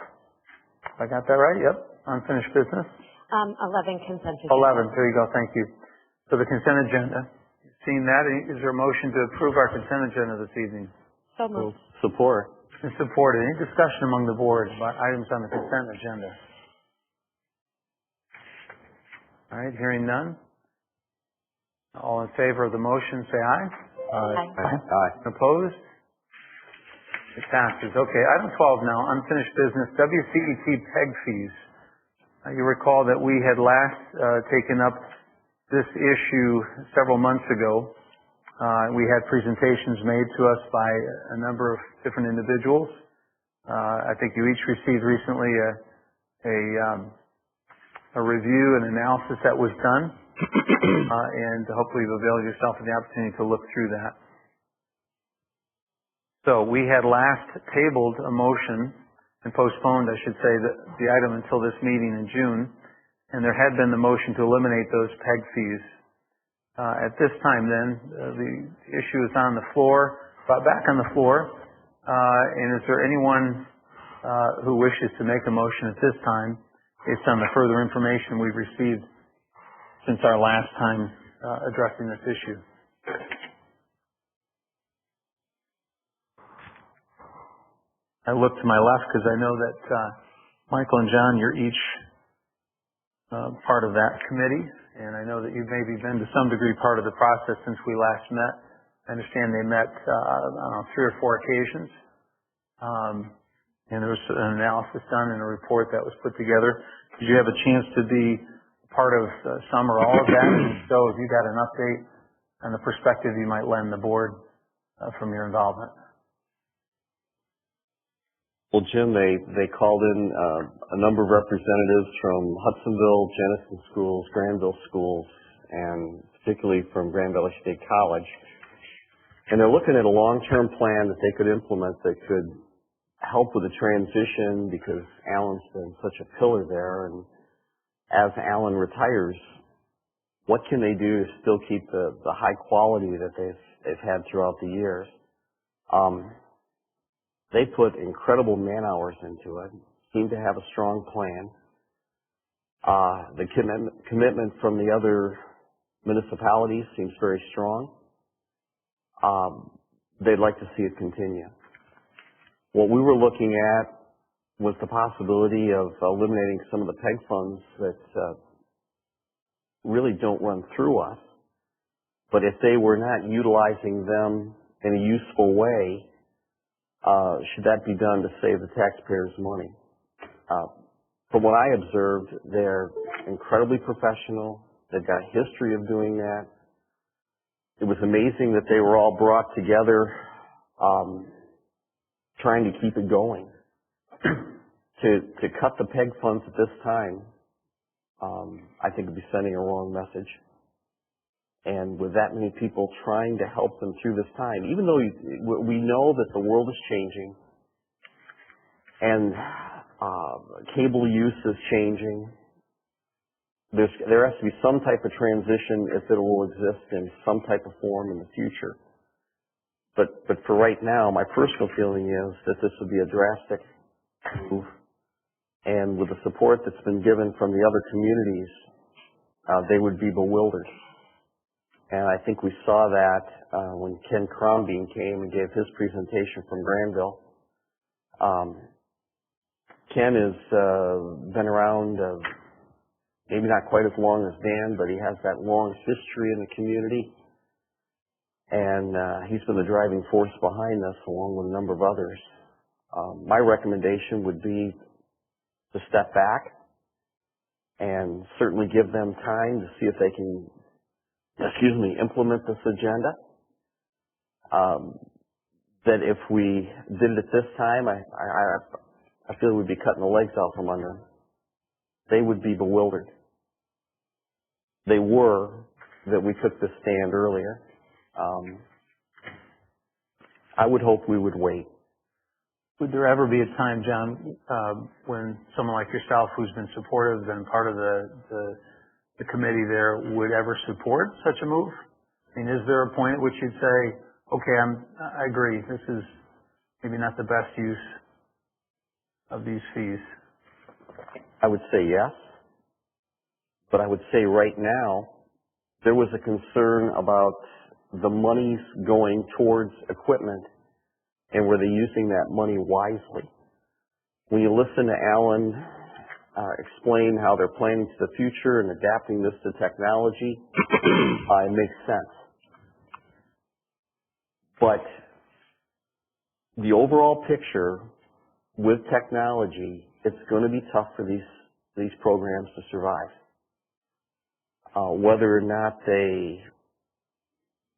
I got that right? Yep. Unfinished business. 11 consent agenda. 11. There you go. Thank you. So the consent agenda. Seeing that, is there a motion to approve our consent agenda this evening? So moved. Support. It's supported. Any discussion among the board about items on the consent agenda? All right, hearing none. All in favor of the motion, say aye. Aye. Opposed? It passes. Okay, item 12 now, unfinished business, WCET PEG fees. You recall that we had last taken up this issue several months ago. We had presentations made to us by a number of different individuals. I think you each received recently a review and analysis that was done, and hopefully you've availed yourself of the opportunity to look through that. So we had last tabled a motion and postponed, I should say, the item until this meeting in June, and there had been the motion to eliminate those PEG fees. At this time then, the issue is on the floor, brought back on the floor, and is there anyone who wishes to make a motion at this time based on the further information we've received since our last time addressing this issue? I look to my left because I know that Michael and John, you're each part of that committee, and I know that you've maybe been to some degree part of the process since we last met. I understand they met on 3 or 4 occasions, and there was an analysis done and a report that was put together. Did you have a chance to be part of some or all of that? And so if you got an update and the perspective you might lend the board from your involvement. Well, Jim, they called in a number of representatives from Hudsonville, Jenison schools, Granville schools, and particularly from Grand Valley State College. And they're looking at a long-term plan that they could implement that could help with the transition, because Alan's been such a pillar there. And as Alan retires, what can they do to still keep the high quality that they've had throughout the years? They put incredible man hours into it, seem to have a strong plan. The commitment from the other municipalities seems very strong. They'd like to see it continue. What we were looking at was the possibility of eliminating some of the PEG funds that really don't run through us. But if they were not utilizing them in a useful way, should that be done to save the taxpayers money? From what I observed, they're incredibly professional. They've got a history of doing that. It was amazing that they were all brought together trying to keep it going. To cut the PEG funds at this time, I think would be sending a wrong message. And with that many people trying to help them through this time, even though we know that the world is changing and cable use is changing, there has to be some type of transition if it will exist in some type of form in the future. But for right now, my personal feeling is that this would be a drastic move, and with the support that's been given from the other communities, they would be bewildered. And I think we saw that when Ken Crombie came and gave his presentation from Granville. Ken has been around, maybe not quite as long as Dan, but he has that long history in the community. And he's been the driving force behind this, along with a number of others. My recommendation would be to step back and certainly give them time to see if they can implement this agenda. That if we did it at this time, I feel we'd be cutting the legs out from under them. They would be bewildered. They were that we took this stand earlier. I would hope we would wait. Would there ever be a time, John, when someone like yourself, who's been supportive and part of the committee there, would ever support such a move? I mean, is there a point at which you'd say, okay, I agree, this is maybe not the best use of these fees? I would say yes, but I would say right now, there was a concern about the monies going towards equipment, and were they using that money wisely? When you listen to Alan explain how they're planning to the future and adapting this to technology, it makes sense. But the overall picture with technology, it's going to be tough for these programs to survive. Whether or not they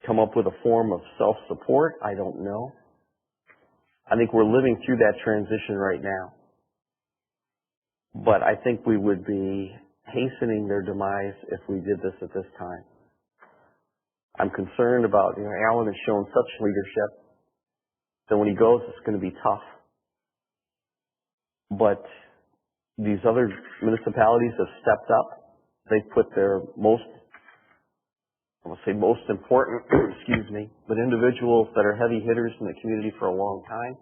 come up with a form of self-support, I don't know. I think we're living through that transition right now. But I think we would be hastening their demise if we did this at this time. I'm concerned about, Alan has shown such leadership that when he goes, it's going to be tough. But these other municipalities have stepped up. They've put their most important, but individuals that are heavy hitters in the community for a long time.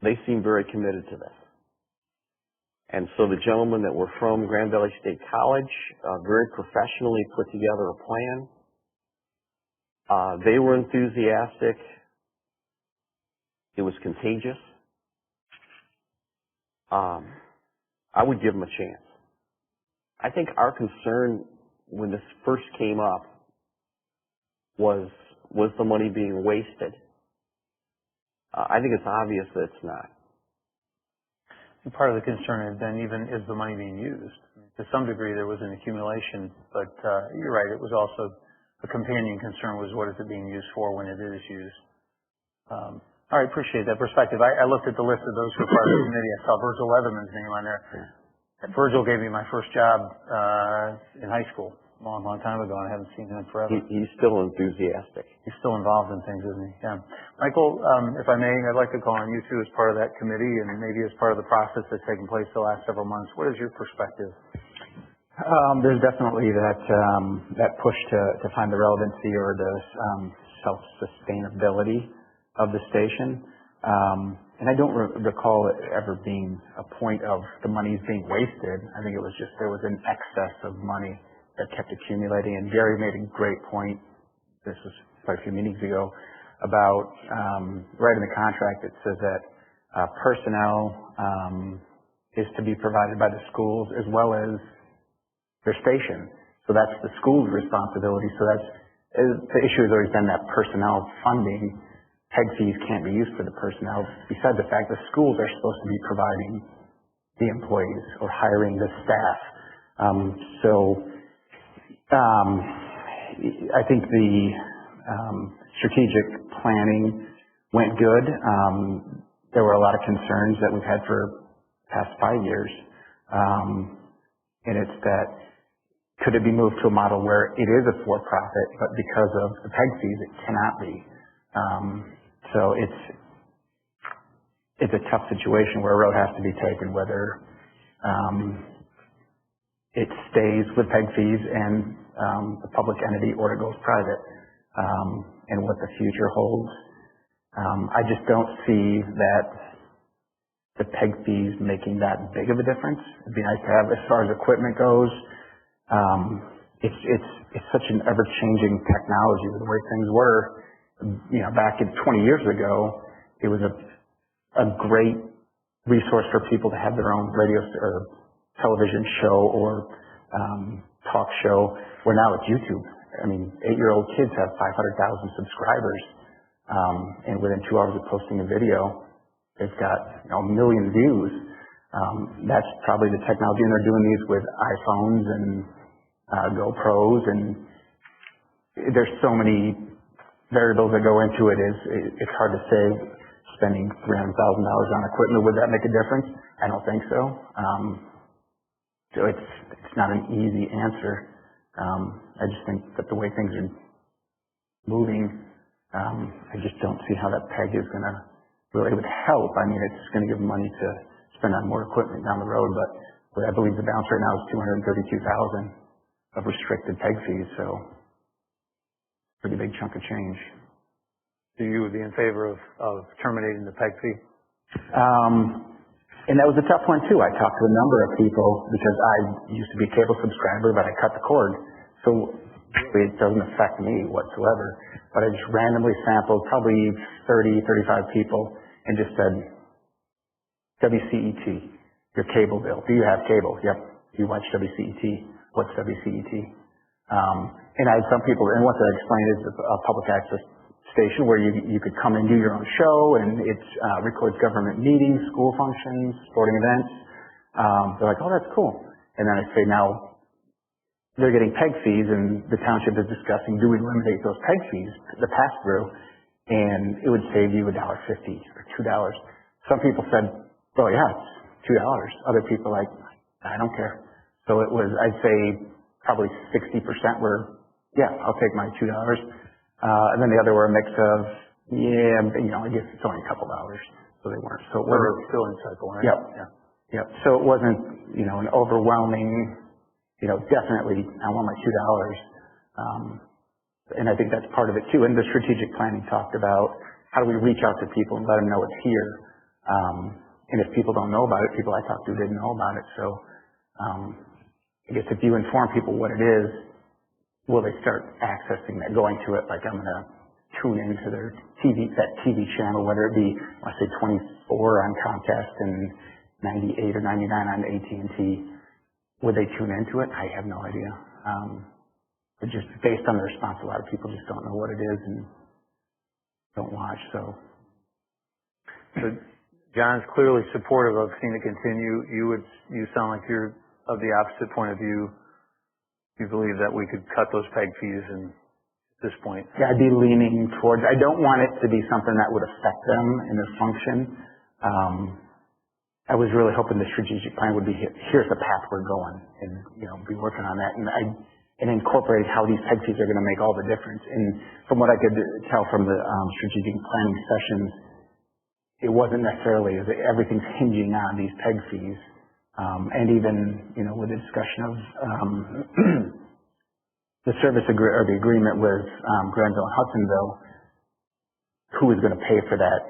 They seem very committed to this. And so the gentlemen that were from Grand Valley State College very professionally put together a plan. They were enthusiastic. It was contagious. I would give them a chance. I think our concern when this first came up was the money being wasted? I think it's obvious that it's not. part of the concern had been even, is the money being used? To some degree, there was an accumulation, but you're right, it was also a companion concern was what is it being used for when it is used. All right, appreciate that perspective. I looked at the list of those who were part of the committee. I saw Virgil Leatherman's name on there. And Virgil gave me my first job in high school a long, long time ago, and I haven't seen him in forever. He's still enthusiastic. He's still involved in things, isn't he? Yeah. Michael, if I may, I'd like to call on you too as part of that committee and maybe as part of the process that's taken place the last several months. What is your perspective? There's definitely that push to find the relevancy or the self-sustainability of the station. And I don't recall it ever being a point of the money's being wasted. I think it was just there was an excess of money that kept accumulating. And Gary made a great point, this was quite a few meetings ago, about right in the contract it says that personnel is to be provided by the schools as well as their station. So that's the school's responsibility. So that's the issue has always been that personnel funding. PEG fees can't be used for the personnel, besides the fact the schools are supposed to be providing the employees or hiring the staff. I think the strategic planning went good. There were a lot of concerns that we've had for the past 5 years. And it's that, could it be moved to a model where it is a for-profit, but because of the PEG fees, it cannot be? So it's a tough situation where a road has to be taken, whether it stays with PEG fees and the public entity or it goes private, and what the future holds. I just don't see that the PEG fees making that big of a difference. It'd be nice to have, as far as equipment goes, it's such an ever-changing technology the way things were. Back in 20 years ago, it was a great resource for people to have their own radio or television show or talk show, where now it's YouTube. I mean, 8-year-old kids have 500,000 subscribers, and within 2 hours of posting a video, they've got a million views. That's probably the technology, and they're doing these with iPhones and GoPros, and there's so many variables that go into it. It's hard to say spending $300,000 on equipment, would that make a difference? I don't think so. So it's not an easy answer. I just think that the way things are moving, I just don't see how that PEG is going to really, it would help. I mean, it's going to give money to spend on more equipment down the road, but I believe the balance right now is $232,000 of restricted PEG fees, so pretty big chunk of change. So you would be in favor of terminating the PEG fee? And that was a tough one too. I talked to a number of people because I used to be a cable subscriber, but I cut the cord. So really it doesn't affect me whatsoever. But I just randomly sampled probably 30, 35 people and just said, WCET, your cable bill. Do you have cable? Yep. Do you watch WCET? What's WCET? And I had some people, and what I explained is a public access station where you could come and do your own show, and it records government meetings, school functions, sporting events. They're like, oh, that's cool. And then I say, now, they're getting PEG fees, and the township is discussing, do we eliminate those PEG fees, the pass-through, and it would save you $1.50 or $2. Some people said, oh, yeah, it's $2. Other people like, I don't care. So it was, I'd say, probably 60% were, yeah, I'll take my $2. And then the other were a mix of, yeah, I guess it's only a couple dollars. So they weren't. So it wasn't still in cycle, right? Yep. Yeah. Yep. So it wasn't, an overwhelming, definitely I want my $2. And I think that's part of it too. And the strategic planning talked about how do we reach out to people and let them know it's here. And if people don't know about it, people I talked to didn't know about it. So, I guess if you inform people what it is, will they start accessing that, going to it like I'm going to tune into their that TV channel, whether it be, I say 24 on Comcast and 98 or 99 on AT&T. Would they tune into it? I have no idea. But just based on the response, a lot of people just don't know what it is and don't watch. So John is clearly supportive of seeing it continue. You sound like you're of the opposite point of view. You believe that we could cut those PEG fees and at this point. Yeah, I'd be leaning towards, I don't want it to be something that would affect them in their function. I was really hoping the strategic plan would be, here's the path we're going, and, be working on that, and incorporate how these PEG fees are going to make all the difference. And from what I could tell from the strategic planning sessions, it wasn't necessarily, everything's hinging on these PEG fees. And even, with the discussion of the the agreement with Granville and Hudsonville, who is going to pay for that,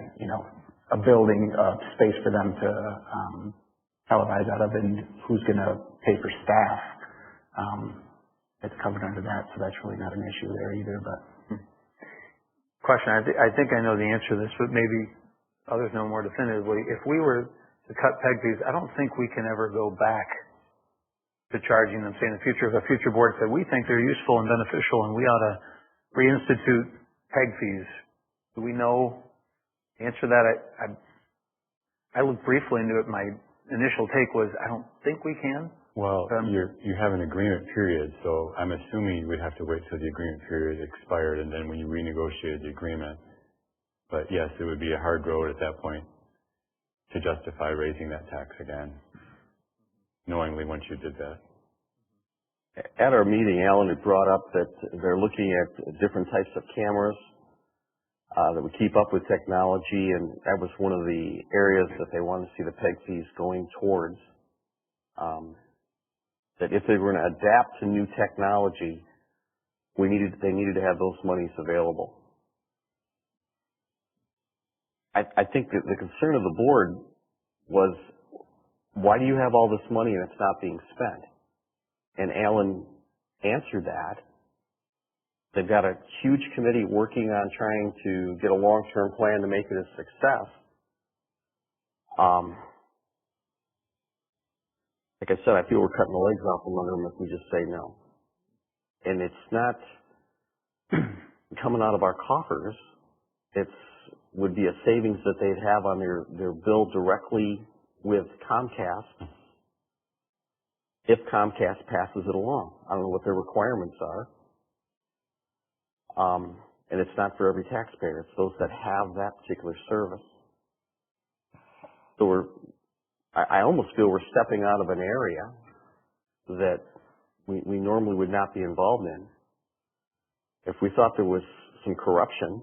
a building, space for them to televise out of, and who's going to pay for staff. It's covered under that, so that's really not an issue there either. But question, I think I know the answer to this, but maybe others know more definitively. If we were to cut PEG fees, I don't think we can ever go back to charging them, say in the future, if a future board said, we think they're useful and beneficial and we ought to reinstitute PEG fees. Do we know the answer to that? I looked briefly into it. My initial take was, I don't think we can. Well, you have an agreement period, so I'm assuming you would have to wait till the agreement period expired and then when you renegotiated the agreement. But yes, it would be a hard road at that point to justify raising that tax again, knowingly once you did that. At our meeting, Alan had brought up that they're looking at different types of cameras that would keep up with technology, and that was one of the areas that they wanted to see the PEG fees going towards. That if they were going to adapt to new technology, they needed to have those monies available. I think that the concern of the board was, why do you have all this money and it's not being spent? And Alan answered that. They've got a huge committee working on trying to get a long-term plan to make it a success. Like I said, I feel we're cutting the legs off from under them if we just say no. And it's not coming out of our coffers. Would be a savings that they'd have on their bill directly with Comcast if Comcast passes it along. I don't know what their requirements are. And it's not for every taxpayer. It's those that have that particular service. So I almost feel we're stepping out of an area that we normally would not be involved in. If we thought there was some corruption,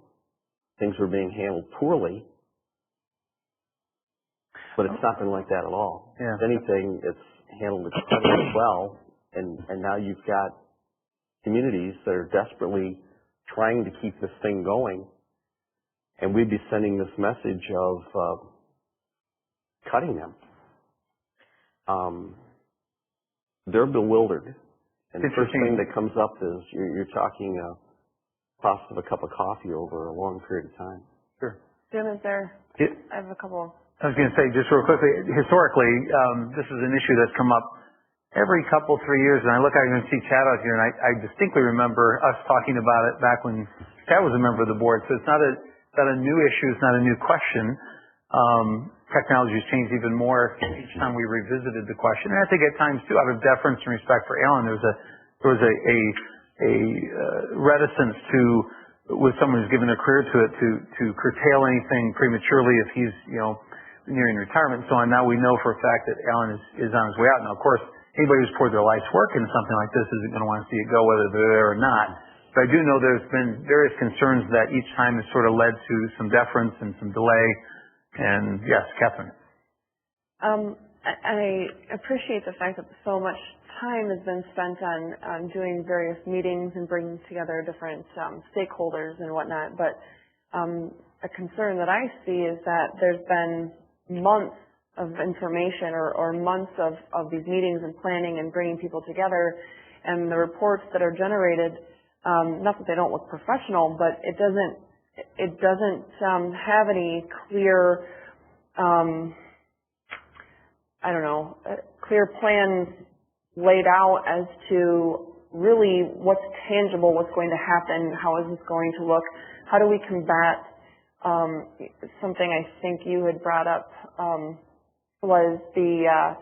things were being handled poorly, but it's not been like that at all. Yeah. If anything, it's handled extremely well, and now you've got communities that are desperately trying to keep this thing going, and we'd be sending this message of cutting them. They're bewildered, and the first thing that comes up is you're talking cost of a cup of coffee over a long period of time. Sure. Jim, is there? I have a couple. I was going to say, just real quickly, historically, this is an issue that's come up every couple, 3 years, and I look, I can see Chad out here, and I distinctly remember us talking about it back when Chad was a member of the board, so it's not a new issue, it's not a new question. Technology has changed even more each time we revisited the question, and I think at times, too, out of deference and respect for Alan, there was a reticence to, with someone who's given a career to it, to curtail anything prematurely if he's, nearing retirement and so on. Now we know for a fact that Alan is on his way out. Now, of course, anybody who's poured their life's work into something like this isn't going to want to see it go, whether they're there or not. But I do know there's been various concerns that each time has sort of led to some deference and some delay. And yes, Catherine. I appreciate the fact that so much time has been spent on doing various meetings and bringing together different stakeholders and whatnot. But a concern that I see is that there's been months of information or months of these meetings and planning and bringing people together, and the reports that are generated, not that they don't look professional, but it doesn't have any clear, clear plans laid out as to really what's tangible, what's going to happen, how is this going to look, how do we combat something I think you had brought up, was the,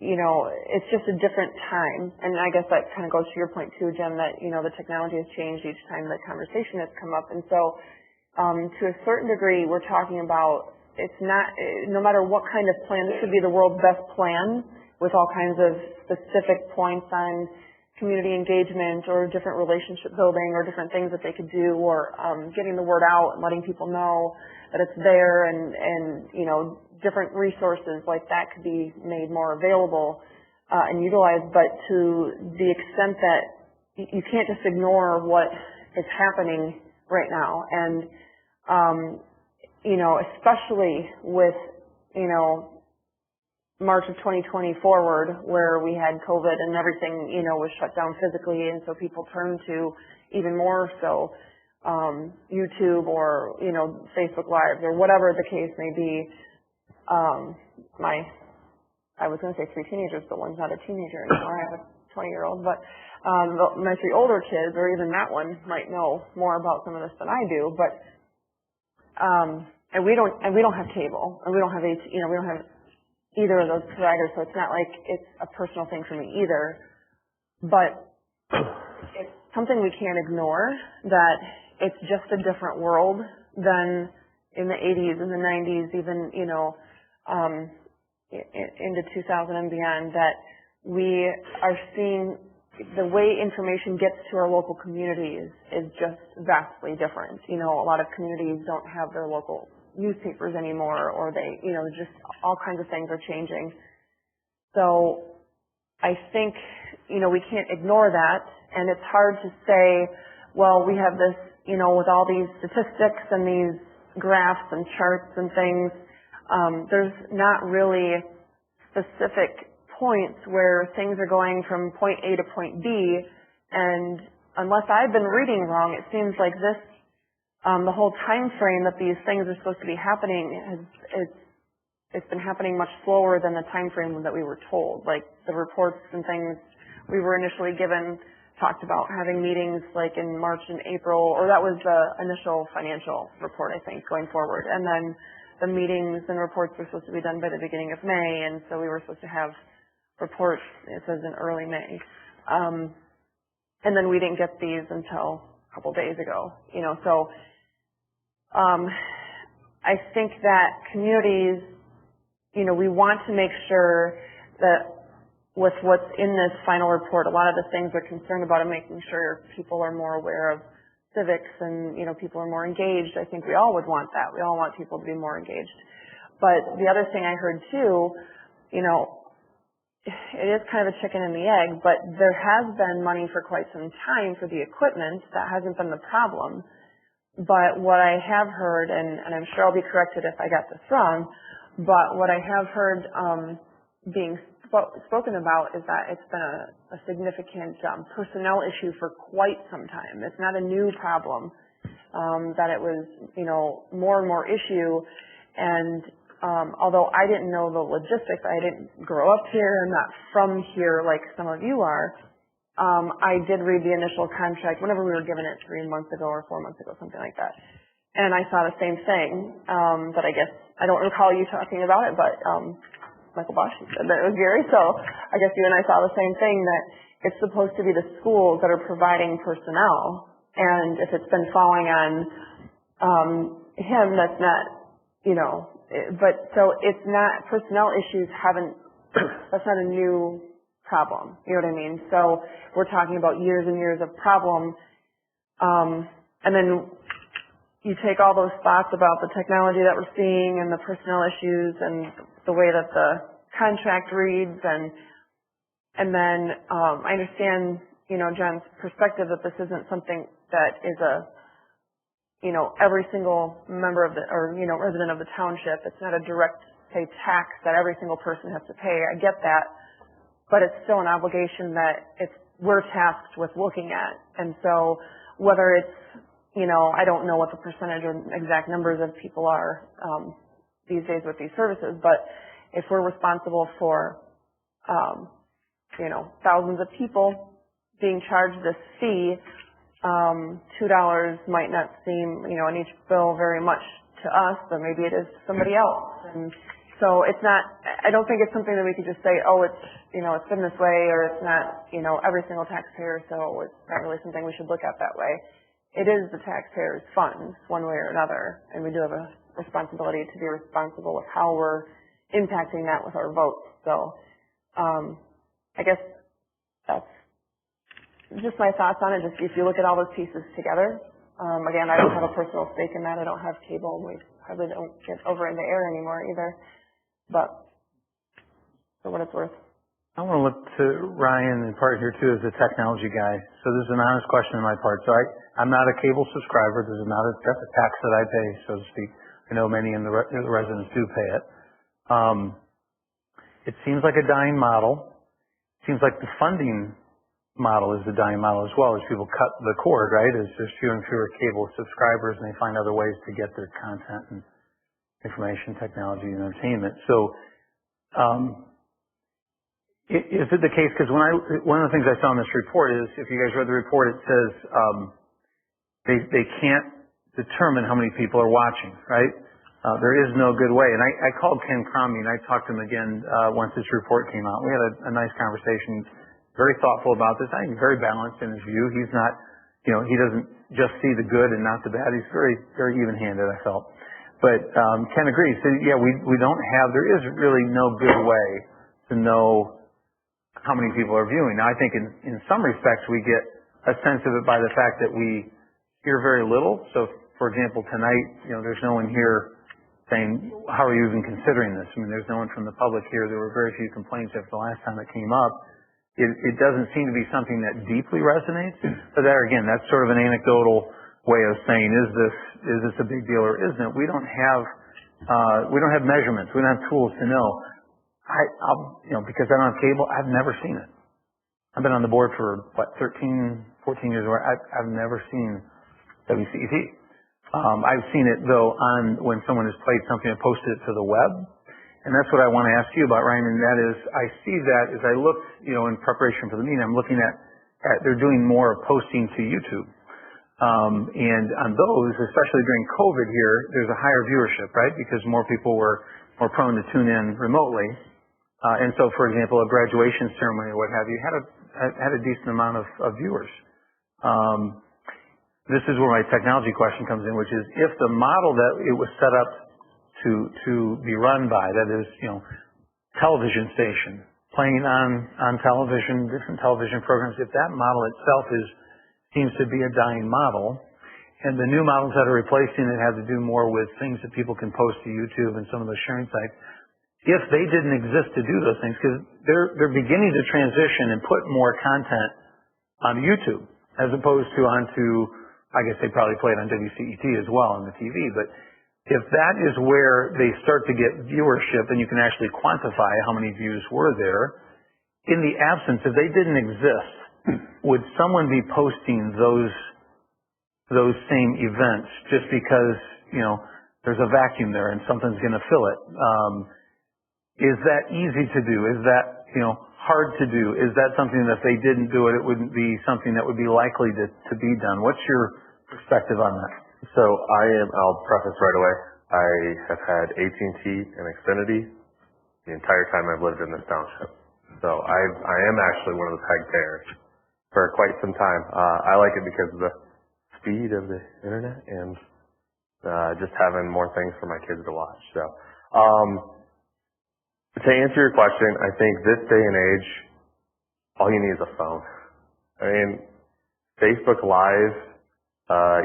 it's just a different time. And I guess that kind of goes to your point too, Jim, that, the technology has changed each time the conversation has come up. And so, to a certain degree, we're talking about, it's not, no matter what kind of plan, this should be the world's best plan with all kinds of specific points on community engagement or different relationship building or different things that they could do, or getting the word out and letting people know that it's there, and different resources like that could be made more available and utilized. But to the extent that you can't just ignore what is happening right now, and especially with March of 2020 forward, where we had COVID and everything, was shut down physically, and so people turned to even more so YouTube or, Facebook Lives or whatever the case may be. I was going to say 3 teenagers, but one's not a teenager anymore. I have a 20-year-old, but my 3 older kids, or even that one, might know more about some of this than I do. But and we don't have cable, and we don't have we don't have either of those providers, so it's not like it's a personal thing for me either. But it's something we can't ignore, that it's just a different world than in the 80s and the 90s, even, into 2000 and beyond, that we are seeing the way information gets to our local communities is just vastly different. A lot of communities don't have their local newspapers anymore, or they, just all kinds of things are changing. So I think, we can't ignore that, and it's hard to say, well, we have this, with all these statistics and these graphs and charts and things, there's not really specific points where things are going from point A to point B, and unless I've been reading wrong, it seems like this, the whole time frame that these things are supposed to be happening it's been happening much slower than the time frame that we were told. Like the reports and things we were initially given talked about having meetings like in March and April, or that was the initial financial report, I think, going forward. And then the meetings and reports were supposed to be done by the beginning of May, and so we were supposed to have reports, it says in early May. And then we didn't get these until a couple days ago, so I think that communities, we want to make sure that with what's in this final report, a lot of the things we're concerned about, and making sure people are more aware of civics and, people are more engaged. I think we all would want that. We all want people to be more engaged. But the other thing I heard too, it is kind of a chicken and the egg, but there has been money for quite some time for the equipment. That hasn't been the problem. But what I have heard, and I'm sure I'll be corrected if I got this wrong, but what I have heard being spoken about is that it's been a significant personnel issue for quite some time. It's not a new problem, that it was, more and more issue. And although I didn't know the logistics, I didn't grow up here, I'm not from here like some of you are, I did read the initial contract whenever we were given it 3 months ago or 4 months ago, something like that. And I saw the same thing, that I guess, I don't recall you talking about it, but Michael Bosch said that it was Gary, so I guess you and I saw the same thing, that it's supposed to be the schools that are providing personnel, and if it's been falling on him, that's not, but so it's not, personnel issues that's not a new problem, you know what I mean? So we're talking about years and years of problem, and then you take all those thoughts about the technology that we're seeing and the personnel issues and the way that the contract reads, and then I understand, John's perspective that this isn't something that is every single member of resident of the township. It's not a direct, say, tax that every single person has to pay. I get that, but it's still an obligation that we're tasked with looking at. And so whether it's, I don't know what the percentage or exact numbers of people are these days with these services, but if we're responsible for, thousands of people being charged this fee, $2 might not seem, on each bill very much to us, but maybe it is to somebody else. And so it's not, I don't think it's something that we could just say, oh, it's, it's been this way, or it's not, every single taxpayer, so it's not really something we should look at that way. It is the taxpayers' funds, one way or another, and we do have a responsibility to be responsible with how we're impacting that with our votes. So, I guess that's just my thoughts on it. Just if you look at all those pieces together, again, I don't have a personal stake in that. I don't have cable, and we hardly don't get over into air anymore either. But for what it's worth. I want to look to Ryan in part here too as a technology guy. So this is an honest question on my part. So I'm not a cable subscriber. This is not a tax that I pay, so to speak. I know many in the residents do pay it. It seems like a dying model. It seems like the funding model is the dying model as well, as people cut the cord, right? As there's fewer and fewer cable subscribers, and they find other ways to get their content and information, technology, and entertainment. So, is it the case, because one of the things I saw in this report is, if you guys read the report, it says they can't determine how many people are watching, right? There is no good way. And I called Ken Cromie, and I talked to him again once this report came out. We had a nice conversation, very thoughtful about this. I think very balanced in his view. He's not, he doesn't just see the good and not the bad. He's very, very even-handed, I felt. But Ken agrees. So, yeah, we don't have, there is really no good way to know how many people are viewing. Now, I think in some respects we get a sense of it by the fact that we hear very little. So, for example, tonight, there's no one here saying, how are you even considering this? I mean, there's no one from the public here. There were very few complaints after the last time it came up. It doesn't seem to be something that deeply resonates. But there again, that's sort of an anecdotal way of saying, is this a big deal or isn't it? We don't have measurements. We don't have tools to know. Because I don't have cable, I've never seen it. I've been on the board for 13, 14 years where I've never seen WCET. I've seen it though when someone has played something and posted it to the web. And that's what I want to ask you about, Ryan, and that is, I see that as I look, in preparation for the meeting, I'm looking at they're doing more posting to YouTube. And on those, especially during COVID here, there's a higher viewership, right? Because more people were more prone to tune in remotely. And so, for example, a graduation ceremony or what have you had a decent amount of viewers. This is where my technology question comes in, which is, if the model that it was set up to be run by, that is, television station, playing on television, different television programs, if that model itself seems to be a dying model, and the new models that are replacing it have to do more with things that people can post to YouTube and some of those sharing sites, if they didn't exist to do those things, because they're beginning to transition and put more content on YouTube, as opposed to onto, I guess they probably play it on WCET as well on the TV, but if that is where they start to get viewership and you can actually quantify how many views were there, in the absence, if they didn't exist, would someone be posting those same events just because, there's a vacuum there and something's going to fill it? Is that easy to do? Is that, hard to do? Is that something that if they didn't do it, it wouldn't be something that would be likely to be done? What's your perspective on that? So I'll preface right away, I have had AT&T and Xfinity the entire time I've lived in this township. So I am actually one of the PEG payers for quite some time. I like it because of the speed of the internet and just having more things for my kids to watch. So to answer your question, I think this day and age, all you need is a phone. I mean, Facebook Live,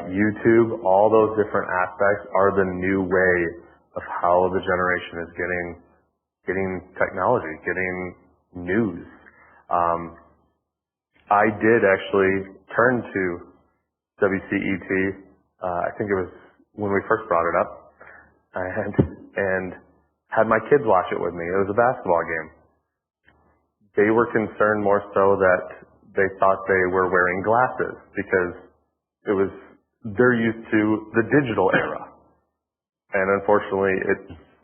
YouTube, all those different aspects are the new way of how the generation is getting technology, getting news. I did actually turn to WCET, I think it was when we first brought it up, and had my kids watch it with me. It was a basketball game. They were concerned more so that they thought they were wearing glasses because they're used to the digital era. And unfortunately,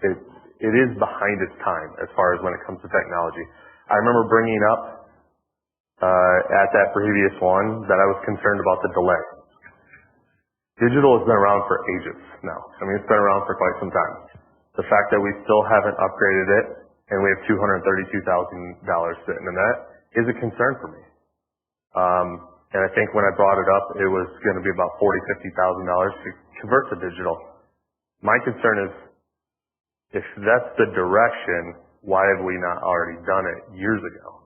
it is behind its time as far as when it comes to technology. I remember bringing up at that previous one that I was concerned about the delay. Digital has been around for ages now. I mean, it's been around for quite some time. The fact that we still haven't upgraded it and we have $232,000 sitting in that is a concern for me. And I think when I brought it up, it was going to be about $40,000, $50,000 to convert to digital. My concern is, if that's the direction, why have we not already done it years ago?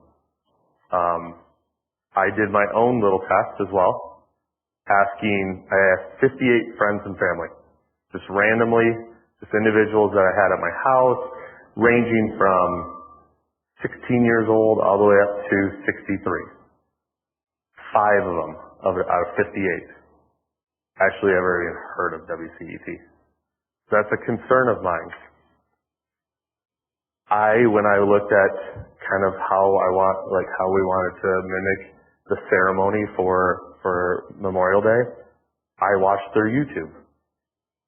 I did my own little test as well, I asked 58 friends and family, just randomly, just individuals that I had at my house, ranging from 16 years old all the way up to 63. 5 of them out of 58 actually ever even heard of WCET. So that's a concern of mine. When I looked at kind of how we wanted to mimic the ceremony for Memorial Day, I watched their YouTube.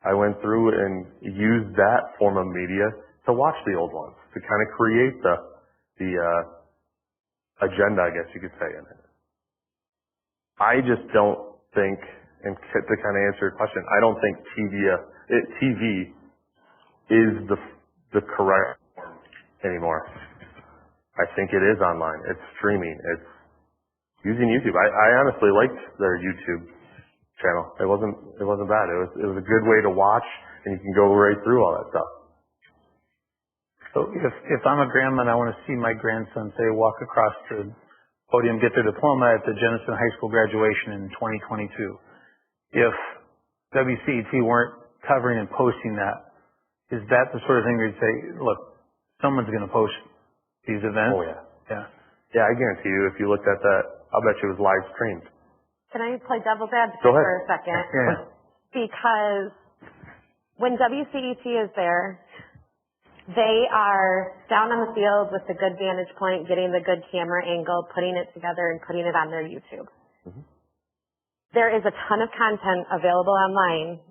I went through and used that form of media to watch the old ones, to kind of create the agenda, I guess you could say, in it. I just don't think, and to kind of answer your question, I don't think TV is the correct form anymore. I think it is online. It's streaming. It's using YouTube. I honestly liked their YouTube channel. It wasn't bad. It was a good way to watch, and you can go right through all that stuff. So if I'm a grandma and I want to see my grandson, say, walk across the podium, get their diploma at the Jenison High School graduation in 2022, if WCET weren't covering and posting that, is that the sort of thing where you'd say, look, someone's going to post these events? Oh, yeah. Yeah. Yeah, I guarantee you, if you looked at that, I'll bet you it was live streamed. Can I play devil's advocate Go ahead. for a second? Yeah. Because when WCET is there, they are down on the field with the good vantage point, getting the good camera angle, putting it together and putting it on their YouTube. Mm-hmm. There is a ton of content available online,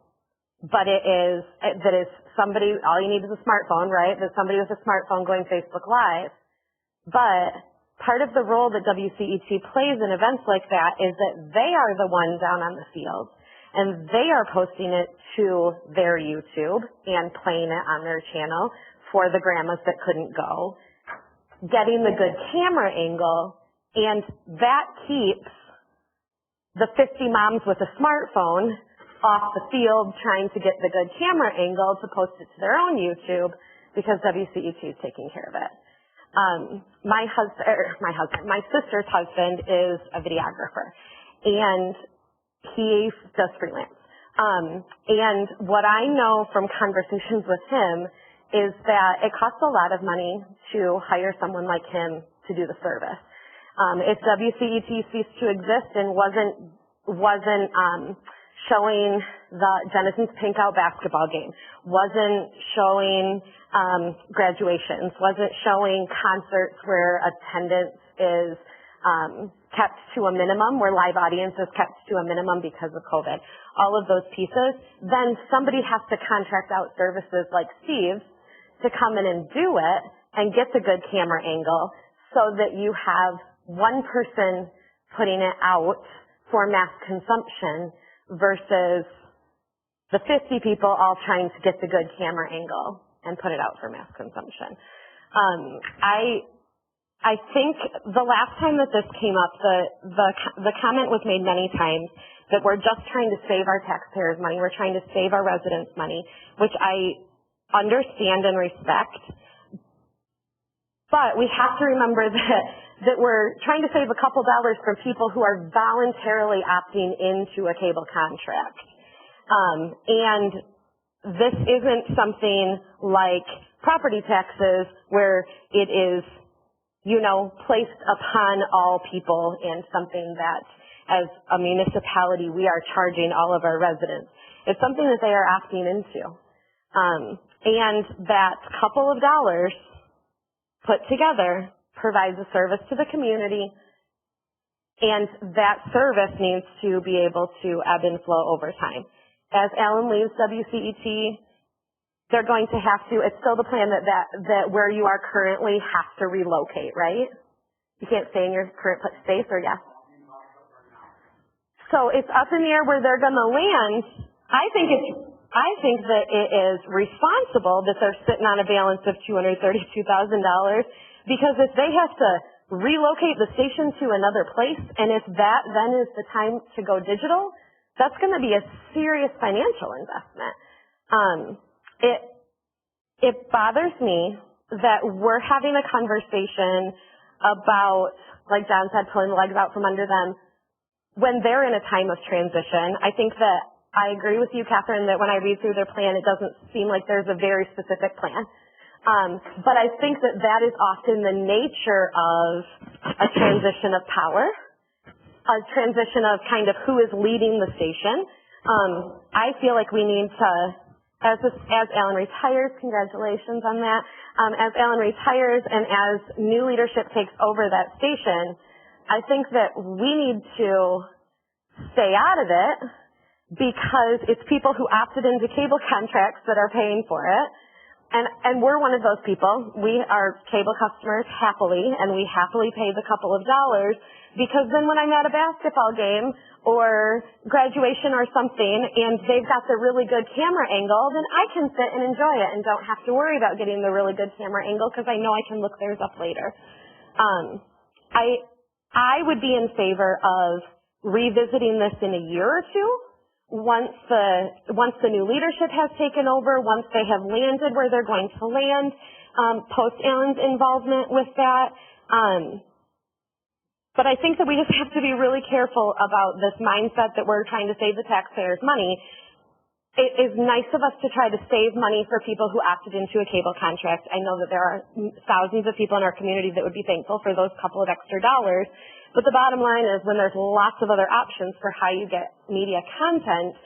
but that is somebody, all you need is a smartphone, right? There's somebody with a smartphone going Facebook Live. But part of the role that WCET plays in events like that is that they are the one down on the field, and they are posting it to their YouTube and playing it on their channel for the grandmas that couldn't go, getting the good camera angle, and that keeps the 50 moms with a smartphone off the field trying to get the good camera angle to post it to their own YouTube because WCET is taking care of it. My sister's husband is a videographer, and he does freelance. And what I know from conversations with him is that it costs a lot of money to hire someone like him to do the service. If WCET ceased to exist and wasn't showing the Jenison's Pink Out basketball game, wasn't showing graduations, wasn't showing concerts where attendance is kept to a minimum, where live audience is kept to a minimum because of COVID, all of those pieces, then somebody has to contract out services like Steve's to come in and do it and get the good camera angle so that you have one person putting it out for mass consumption versus the 50 people all trying to get the good camera angle and put it out for mass consumption. I think the last time that this came up, the comment was made many times that we're just trying to save our taxpayers' money, we're trying to save our residents' money, which I understand and respect. But we have to remember that we're trying to save a couple dollars from people who are voluntarily opting into a cable contract. And this isn't something like property taxes where it is, placed upon all people and something that as a municipality we are charging all of our residents. It's something that they are opting into. And that couple of dollars put together provides a service to the community, and that service needs to be able to ebb and flow over time. As Alan leaves WCET, they're going to have to, it's still the plan that where you are currently has to relocate, right? You can't stay in your current space, or yes? So it's up in the air where they're going to land. I think that it is responsible that they're sitting on a balance of $232,000, because if they have to relocate the station to another place, and if that then is the time to go digital, that's going to be a serious financial investment. It bothers me that we're having a conversation about, like John said, pulling the legs out from under them when they're in a time of transition. I think that I agree with you, Catherine, that when I read through their plan, it doesn't seem like there's a very specific plan. But I think that that is often the nature of a transition of power, a transition of kind of who is leading the station. I feel like we need to, as Alan retires, congratulations on that, as Alan retires and as new leadership takes over that station, I think that we need to stay out of it, because it's people who opted into cable contracts that are paying for it. And we're one of those people. We are cable customers happily, and we happily pay the couple of dollars, because then when I'm at a basketball game or graduation or something and they've got the really good camera angle, then I can sit and enjoy it and don't have to worry about getting the really good camera angle, because I know I can look theirs up later. I would be in favor of revisiting this in a year or two, once the new leadership has taken over, once they have landed where they're going to land, post Alan's involvement with that. But I think that we just have to be really careful about this mindset that we're trying to save the taxpayers money. It is nice of us to try to save money for people who opted into a cable contract. I know that there are thousands of people in our community that would be thankful for those couple of extra dollars. But the bottom line is, when there's lots of other options for how you get media content,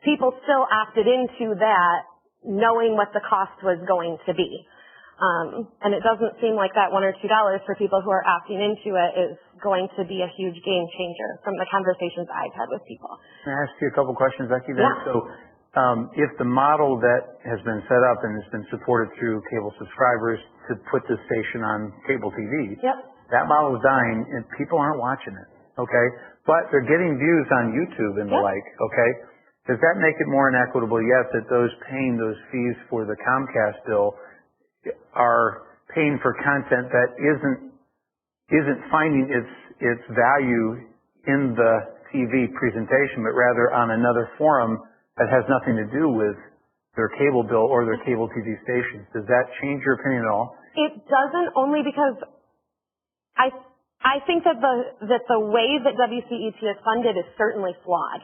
people still opted into that knowing what the cost was going to be. And it doesn't seem like that $1 or $2 for people who are opting into it is going to be a huge game changer from the conversations I've had with people. Can I ask you a couple questions, Becky? Then? Yeah. So, if the model that has been set up and has been supported through cable subscribers to put the station on cable TV, yep, that model is dying and people aren't watching it, okay? But they're getting views on YouTube and the like, okay? Does that make it more inequitable? Yes, that those paying those fees for the Comcast bill are paying for content that isn't finding its value in the TV presentation, but rather on another forum that has nothing to do with their cable bill or their cable TV stations. Does that change your opinion at all? It doesn't, only because I think that the way that WCET is funded is certainly flawed.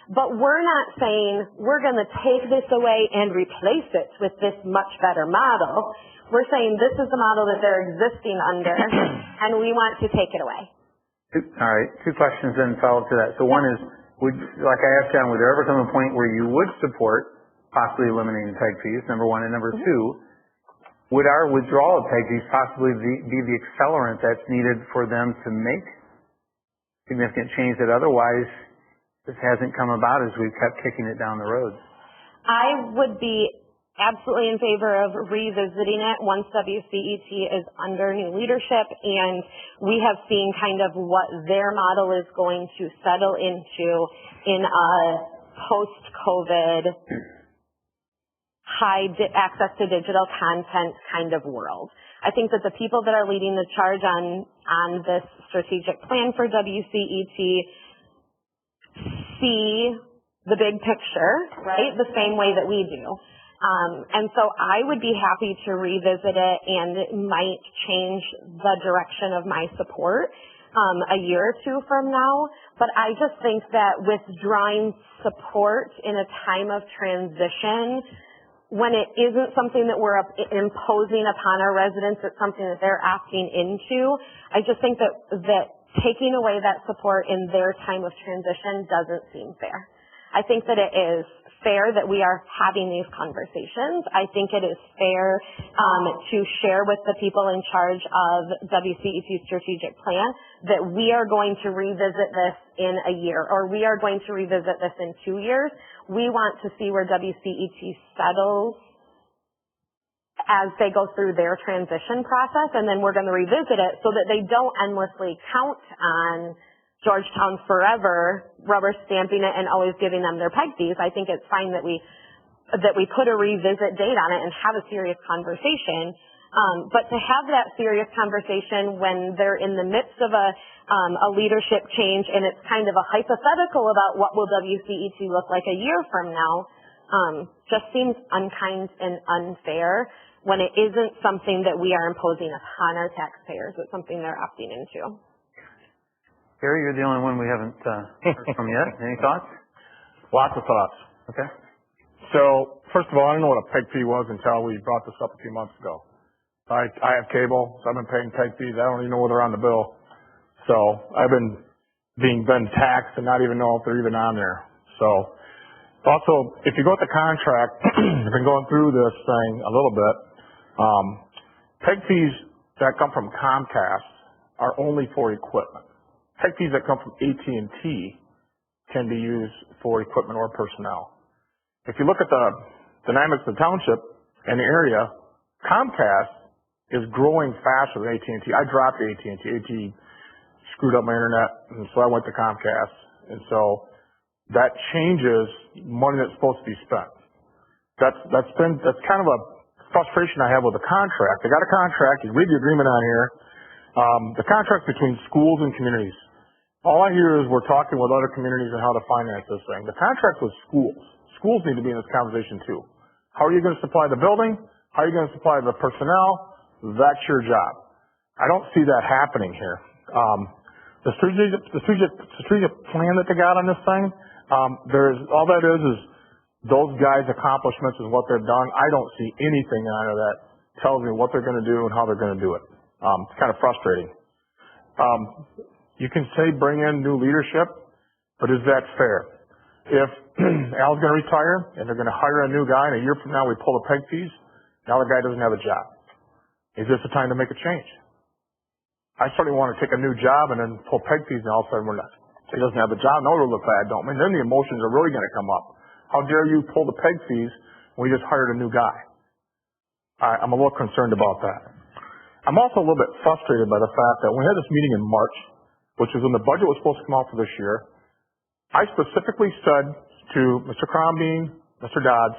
But we're not saying we're going to take this away and replace it with this much better model. We're saying this is the model that they're existing under, and we want to take it away. All right. Two questions then follow up to that. So one is, like I asked John, would there ever come a point where you would support possibly eliminating PEG fees, number one? And number two, would our withdrawal of PEG fees possibly be the accelerant that's needed for them to make significant change that otherwise this hasn't come about as we've kept kicking it down the road? I would be absolutely in favor of revisiting it once WCET is under new leadership and we have seen kind of what their model is going to settle into in a post-COVID high access to digital content kind of world. I think that the people that are leading the charge on this strategic plan for WCET see the big picture, right, the same way that we do. And so I would be happy to revisit it, and it might change the direction of my support a year or two from now. But I just think that withdrawing support in a time of transition, when it isn't something that we're imposing upon our residents, it's something that they're opting into, I just think that taking away that support in their time of transition doesn't seem fair. I think that it is fair that we are having these conversations. I think it is fair to share with the people in charge of WCET's strategic plan that we are going to revisit this in a year, or we are going to revisit this in 2 years. We want to see where WCET settles as they go through their transition process, and then we're going to revisit it so that they don't endlessly count on Georgetown forever rubber stamping it and always giving them their PEG fees. I think it's fine that we put a revisit date on it and have a serious conversation. But to have that serious conversation when they're in the midst of a leadership change and it's kind of a hypothetical about what will WCET look like a year from now, just seems unkind and unfair when it isn't something that we are imposing upon our taxpayers. It's something they're opting into. Gary, you're the only one we haven't heard from yet. Any thoughts? Lots of thoughts. Okay. So, first of all, I didn't know what a PEG fee was until we brought this up a few months ago. I have cable, so I've been paying PEG fees. I don't even know whether they're on the bill. So, I've been taxed and not even know if they're even on there. So, also, if you go with the contract, I've been going through this thing a little bit. PEG fees that come from Comcast are only for equipment. PEG fees that come from AT&T can be used for equipment or personnel. If you look at the dynamics of the township and the area, Comcast is growing faster than AT&T. I dropped AT&T. AT screwed up my internet, and so I went to Comcast. And so that changes money that's supposed to be spent. That's kind of a frustration I have with the contract. They got a contract. You read the agreement on here. The contract between schools and communities. All I hear is we're talking with other communities on how to finance this thing. The contract with schools. Schools need to be in this conversation too. How are you going to supply the building? How are you going to supply the personnel? That's your job. I don't see that happening here. The strategic plan that they got on this thing, all that is those guys' accomplishments and what they've done. I don't see anything out of that tells me what they're going to do and how they're going to do it. It's kind of frustrating. You can say bring in new leadership, but is that fair? If Al's going to retire and they're going to hire a new guy and a year from now we pull the PEG fees, now the guy doesn't have a job. Is this the time to make a change? I certainly want to take a new job and then pull PEG fees and all of a sudden he doesn't have a job. No, it'll look bad, don't we? Then the emotions are really going to come up. How dare you pull the PEG fees when we just hired a new guy? I'm a little concerned about that. I'm also a little bit frustrated by the fact that when we had this meeting in March, which is when the budget was supposed to come out for this year, I specifically said to Mr. Crombie, Mr. Dodds,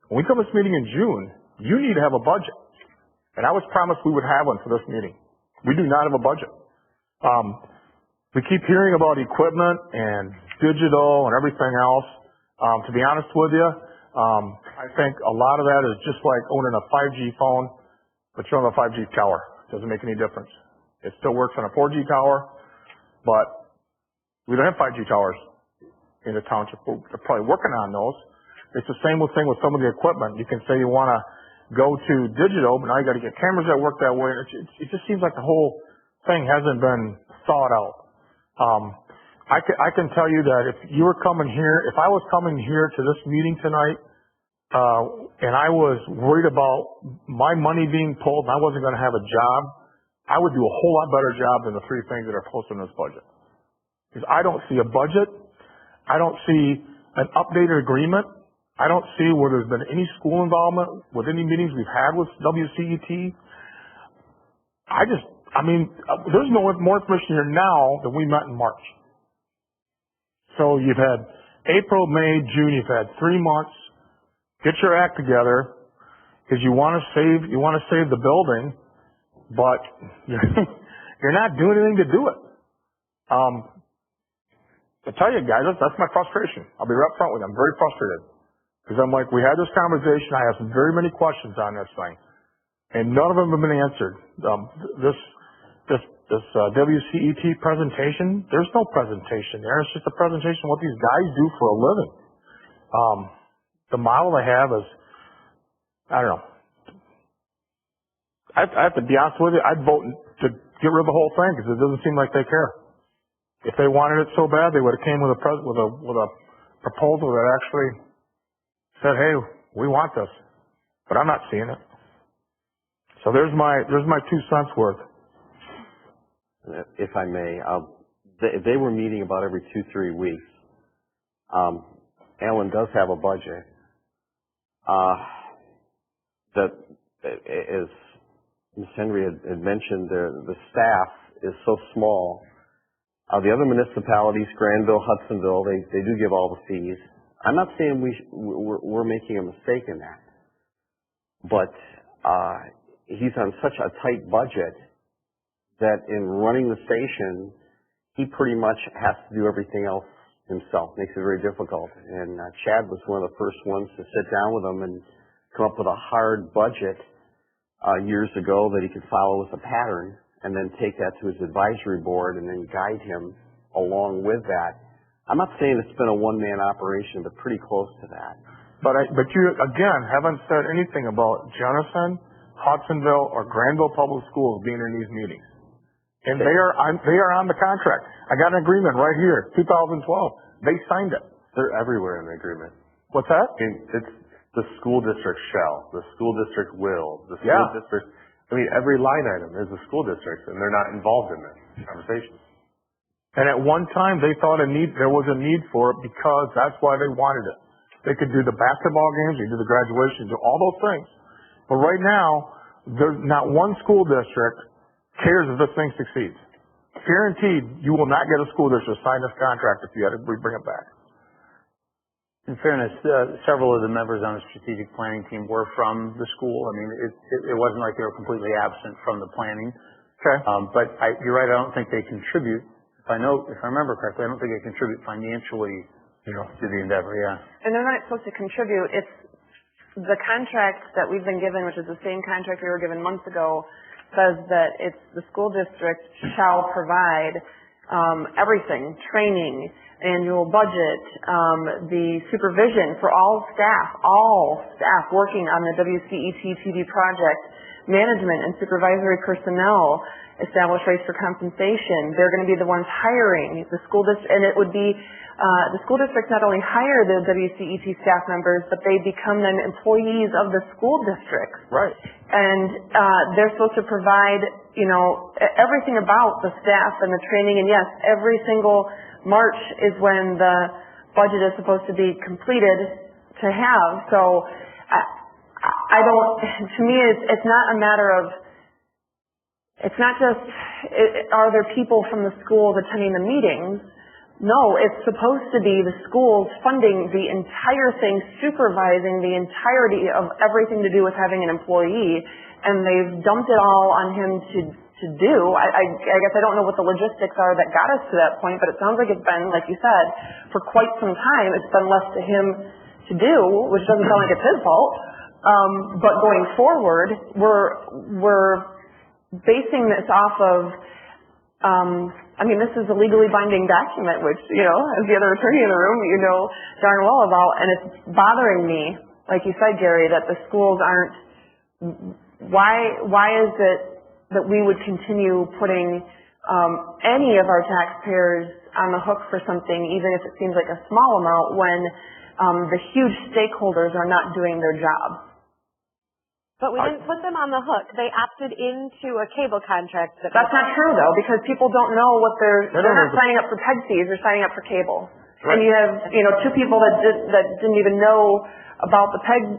when we come to this meeting in June, you need to have a budget. And I was promised we would have one for this meeting. We do not have a budget. We keep hearing about equipment and digital and everything else. To be honest with you, I think a lot of that is just like owning a 5G phone, but you don't have a 5G tower. It doesn't make any difference. It still works on a 4G tower, but we don't have 5G towers in the township. We're probably working on those. It's the same thing with some of the equipment. You can say you want to go to digital, but now you got to get cameras that work that way. It just seems like the whole thing hasn't been thought out. I can tell you that if you were coming here, if I was coming here to this meeting tonight, and I was worried about my money being pulled and I wasn't going to have a job, I would do a whole lot better job than the three things that are posted in this budget. Because I don't see a budget. I don't see an updated agreement. I don't see where there's been any school involvement with any meetings we've had with WCET. There's no more information here now than we met in March. So you've had April, May, June, you've had 3 months. Get your act together because you want to save the building, but you're not doing anything to do it. I tell you guys, that's my frustration. I'll be right up front with you. I'm very frustrated because I'm like, we had this conversation. I have very many questions on this thing, and none of them have been answered. This WCET presentation, there's no presentation there. It's just a presentation of what these guys do for a living. The model they have is, I don't know. I have to be honest with you, I'd vote to get rid of the whole thing because it doesn't seem like they care. If they wanted it so bad, they would have came with a proposal that actually said, "Hey, we want this," but I'm not seeing it. So there's my 2 cents worth. If I may, they were meeting about every 2-3 weeks. Alan does have a budget. as Ms. Henry had mentioned, the staff is so small. The other municipalities, Granville, Hudsonville, they do give all the fees. I'm not saying we're making a mistake in that, but he's on such a tight budget that in running the station, he pretty much has to do everything else himself. Makes it very difficult. And Chad was one of the first ones to sit down with him and come up with a hard budget years ago that he could follow as a pattern, and then take that to his advisory board and then guide him along with that. I'm not saying it's been a one-man operation, but pretty close to that. But you, again, haven't said anything about Jenison, Hudsonville, or Granville Public Schools being in these meetings. And they are on the contract. I got an agreement right here, 2012. They signed it. They're everywhere in the agreement. What's that? It's the school district shall, the school district will, the school district. I mean, every line item is a school district, and they're not involved in this conversation. And at one time, they thought there was a need for it because that's why they wanted it. They could do the basketball games, they do the graduation, do all those things. But right now, there's not one school district cares if this thing succeeds. Guaranteed, you will not get a school district to sign this contract if you had to bring it back. In fairness, several of the members on the strategic planning team were from the school. I mean, it wasn't like they were completely absent from the planning. Okay. But you're right, I don't think they contribute. If I remember correctly, I don't think they contribute financially to the endeavor, And they're not supposed to contribute. It's the contract that we've been given, which is the same contract we were given months ago, says that it's the school district shall provide everything, training, annual budget, the supervision for all staff working on the WCET TV project, management and supervisory personnel, establish rates for compensation. They're going to be the ones hiring the school district, and it would be the school district not only hire the WCET staff members, but they become then employees of the school district. Right. And they're supposed to provide, everything about the staff and the training. And yes, every single March is when the budget is supposed to be completed to have. So I don't. To me, it's not a matter of. It's not just, are there people from the schools attending the meetings? No, it's supposed to be the schools funding the entire thing, supervising the entirety of everything to do with having an employee, and they've dumped it all on him to do. I guess I don't know what the logistics are that got us to that point, but it sounds like it's been, like you said, for quite some time, it's been left to him to do, which doesn't sound like it's his fault. But going forward, we're basing this off of, this is a legally binding document, which, as the other attorney in the room, you know darn well about, and it's bothering me, like you said, Gary, that the schools aren't, why is it that we would continue putting any of our taxpayers on the hook for something, even if it seems like a small amount, when the huge stakeholders are not doing their job? But we didn't put them on the hook. They opted into a cable contract. That's not true, though, because people don't know what they're not signing up for PEG fees, they're signing up for cable. Right. And you have, two people that didn't even know about the PEG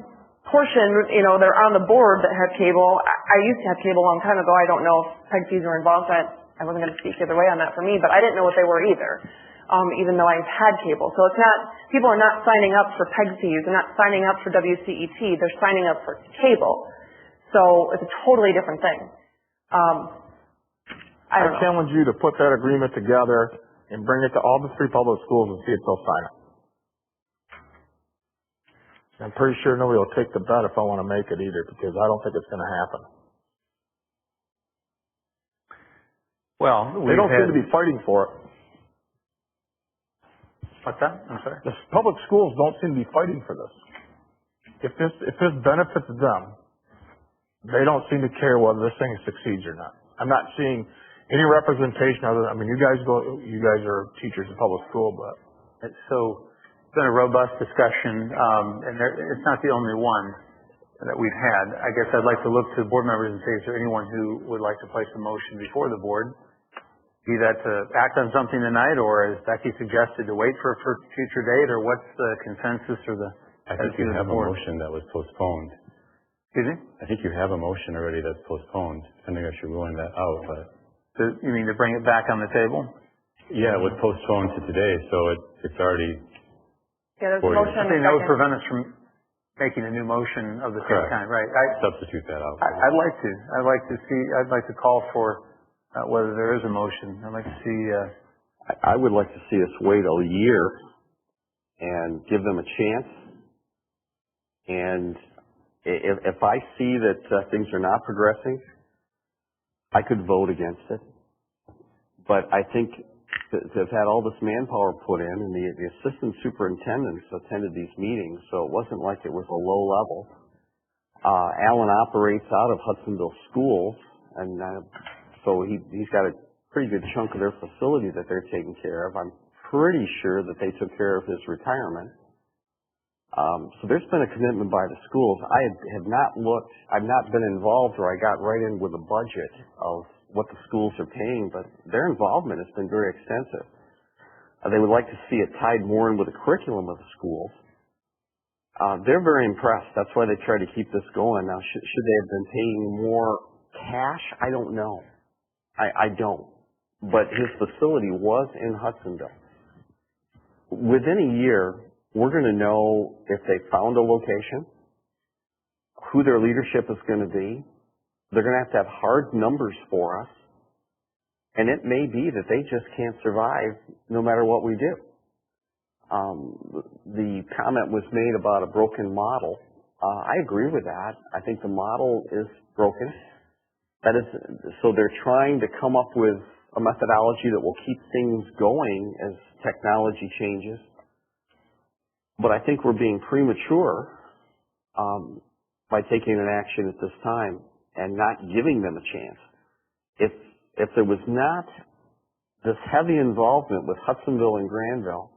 portion, they're on the board that have cable. I used to have cable a long time ago. I don't know if PEG fees were involved. I wasn't going to speak either way on that for me, but I didn't know what they were either, even though I've had cable. So it's not, people are not signing up for PEG fees. They're not signing up for WCET. They're signing up for cable. So it's a totally different thing. I challenge you to put that agreement together and bring it to all the 3 public schools and see if they'll sign it. I'm pretty sure nobody will take the bet if I want to make it either, because I don't think it's going to happen. Well, they don't seem to be fighting for it. What's that? I'm sorry? The public schools don't seem to be fighting for this. If this benefits them, they don't seem to care whether this thing succeeds or not. I'm not seeing any representation other than, you guys are teachers in public school, but. So it's been a robust discussion, and it's not the only one that we've had. I guess I'd like to look to board members and say, is there anyone who would like to place a motion before the board? Be that to act on something tonight, or as Becky suggested, to wait for a future date, or what's the consensus or the I think you have a motion that was postponed. Excuse me? I think you have a motion already that's postponed, depending if you're ruling that out, but. You mean to bring it back on the table? Yeah, it was postponed to today, so it's already. Yeah, there's a 40. motion I and a think that would second. prevent us from making a new motion of the same Correct. kind, right? Substitute that out. I'd like to call for whether there is a motion. I'd like to see, I would like to see us wait a year and give them a chance. And if I see that things are not progressing, I could vote against it. But I think to have had all this manpower put in, and the assistant superintendents attended these meetings, so it wasn't like it was a low level. Alan operates out of Hudsonville Schools, and so he's got a pretty good chunk of their facility that they're taking care of. I'm pretty sure that they took care of his retirement. So there's been a commitment by the schools. I've not been involved where I got right in with a budget of what the schools are paying, but their involvement has been very extensive. They would like to see it tied more in with the curriculum of the schools. They're very impressed. That's why they try to keep this going. Now, should they have been paying more cash? I don't know. I don't. But his facility was in Hudsonville. Within a year, we're going to know if they found a location, who their leadership is going to be. They're going to have hard numbers for us. And it may be that they just can't survive no matter what we do. The comment was made about a broken model. I agree with that. I think the model is broken. That is, so they're trying to come up with a methodology that will keep things going as technology changes. But I think we're being premature by taking an action at this time and not giving them a chance. If there was not this heavy involvement with Hudsonville and Granville,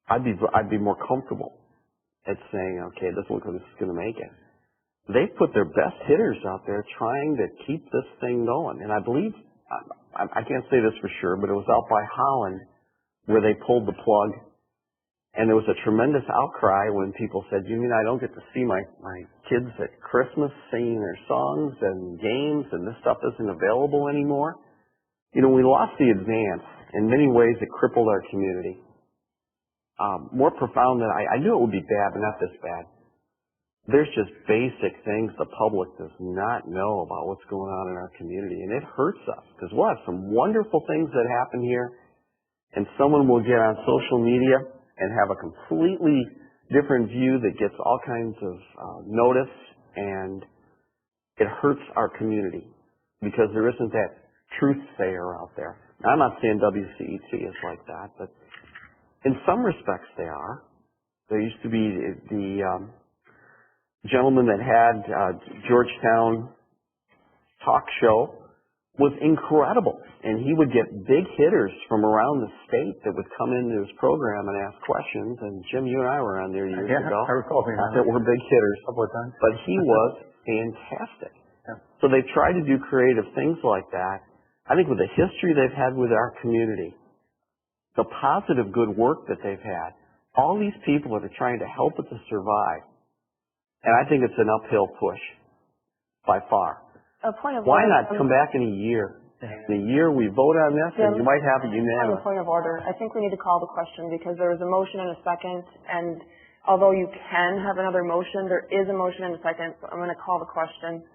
I'd be more comfortable at saying, okay, this looks like this is going to make it. They put their best hitters out there trying to keep this thing going. And I believe, I can't say this for sure, but it was out by Holland where they pulled the plug. And there was a tremendous outcry when people said, you mean I don't get to see my kids at Christmas singing their songs and games and this stuff isn't available anymore? You know, we lost the advance. In many ways, it crippled our community. More profound than I knew it would be bad, but not this bad. There's just basic things the public does not know about what's going on in our community, and it hurts us because we'll have some wonderful things that happen here, and someone will get on social media and have a completely different view that gets all kinds of notice, and it hurts our community because there isn't that truth sayer out there. Now, I'm not saying WCET is like that, but in some respects they are. There used to be the gentleman that had Georgetown talk show was incredible, and he would get big hitters from around the state that would come into his program and ask questions. And Jim, you and I were on there years ago. I recall that were big hitters. A couple of times. But he was fantastic. Yeah. So they try to do creative things like that. I think with the history they've had with our community, the positive good work that they've had, all these people that are trying to help it to survive, and I think it's an uphill push by far. A point of Why order. not come back in a year? In a year we vote on this, and you might have it On a unanimous. point of order, I think we need to call the question because there was a motion and a second, and although you can have another motion, there is a motion and a second, so I'm going to call the question.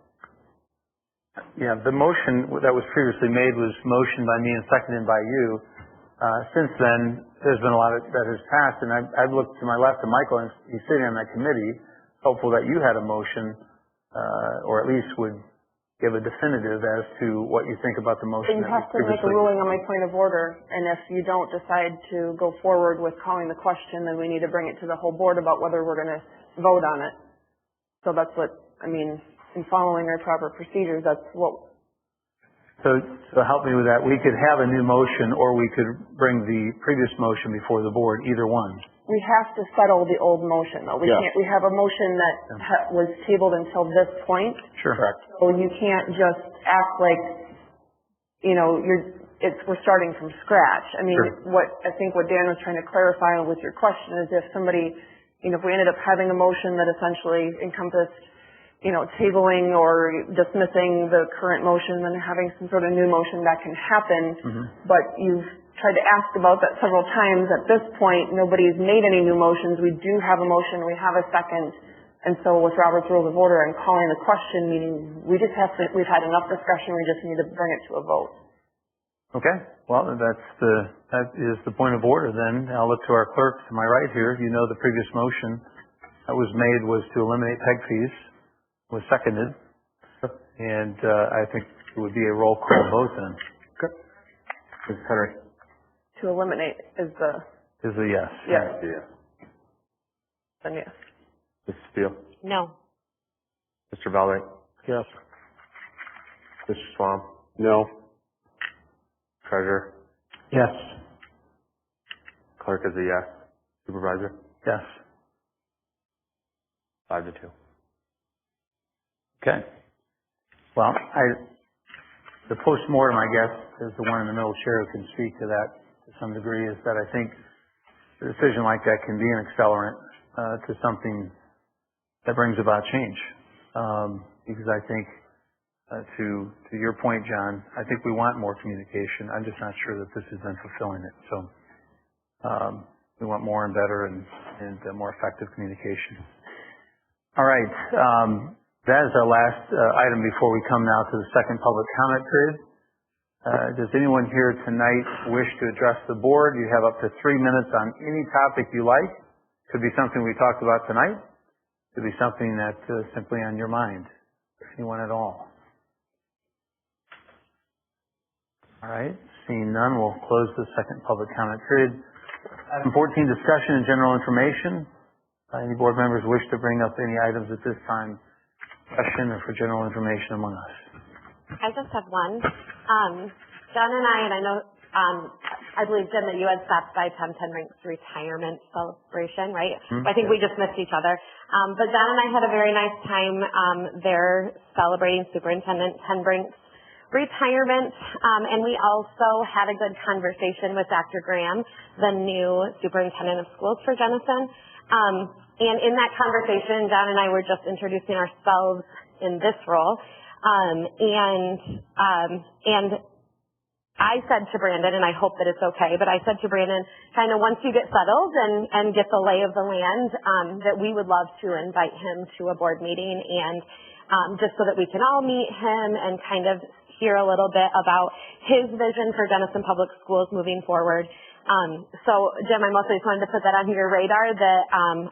Yeah, the motion that was previously made was motioned by me and seconded by you. Since then, there's been a lot that has passed, and I've looked to my left to Michael, and he's sitting on that committee, hopeful that you had a motion, or at least would give a definitive as to what you think about the motion. But you have to make a ruling on my point of order, and if you don't decide to go forward with calling the question, then we need to bring it to the whole board about whether we're going to vote on it. So that's what, I mean, in following our proper procedures, that's what. So help me with that. We could have a new motion, or we could bring the previous motion before the board, either one. We have to settle the old motion, though. We can't. We have a motion that was tabled until this point. Sure. So you can't just act like, you know, we're starting from scratch. I mean, Sure. I think what Dan was trying to clarify with your question is if somebody if we ended up having a motion that essentially encompassed, tabling or dismissing the current motion and having some sort of new motion, that can happen. But you've tried to ask about that several times. At this point, nobody's made any new motions. We do have a motion. We have a second. And so with Robert's Rules of Order, I'm calling the question, meaning we've had enough discussion. We just need to bring it to a vote. Okay. Well, that is the point of order then. I'll look to our clerk to my right here. You know the previous motion that was made was to eliminate PEG fees, was seconded. And I think it would be a roll call vote then. Okay. Mrs. Henry. To eliminate is a yes. Yes. Yeah. Then yes. Mrs. Steele? No. Mr. Valdez? Yes. Mr. Swam? No. Treasurer? Yes. Clerk is a yes. Supervisor? Yes. 5-2. Okay. Well, the postmortem, I guess, is the one in the middle chair who can speak to that to some degree, is that I think a decision like that can be an accelerant to something that brings about change. Because I think, to your point, John, I think we want more communication. I'm just not sure that this has been fulfilling it. So we want more and better and more effective communication. All right. That is our last item before we come now to the second public comment period. Does anyone here tonight wish to address the board? You have up to 3 minutes on any topic you like. Could be something we talked about tonight. Could be something that's simply on your mind. Anyone at all? All right. Seeing none, we'll close the second public comment period. Item 14, discussion and general information. Any board members wish to bring up any items at this time? Question or for general information among us? I just have one. John and I know, I believe, Jim, that you had stopped by 1010 Brink's retirement celebration, right? I think we just missed each other. But John and I had a very nice time there celebrating Superintendent Ten Brink's retirement. And we also had a good conversation with Dr. Graham, the new superintendent of schools for Jenison. And in that conversation, John and I were just introducing ourselves in this role. And I said to Brandon, and I hope that it's okay, but I said to Brandon, kind of once you get settled and get the lay of the land, that we would love to invite him to a board meeting and just so that we can all meet him and kind of hear a little bit about his vision for Jenison Public Schools moving forward. So, Jim, I mostly just wanted to put that on your radar that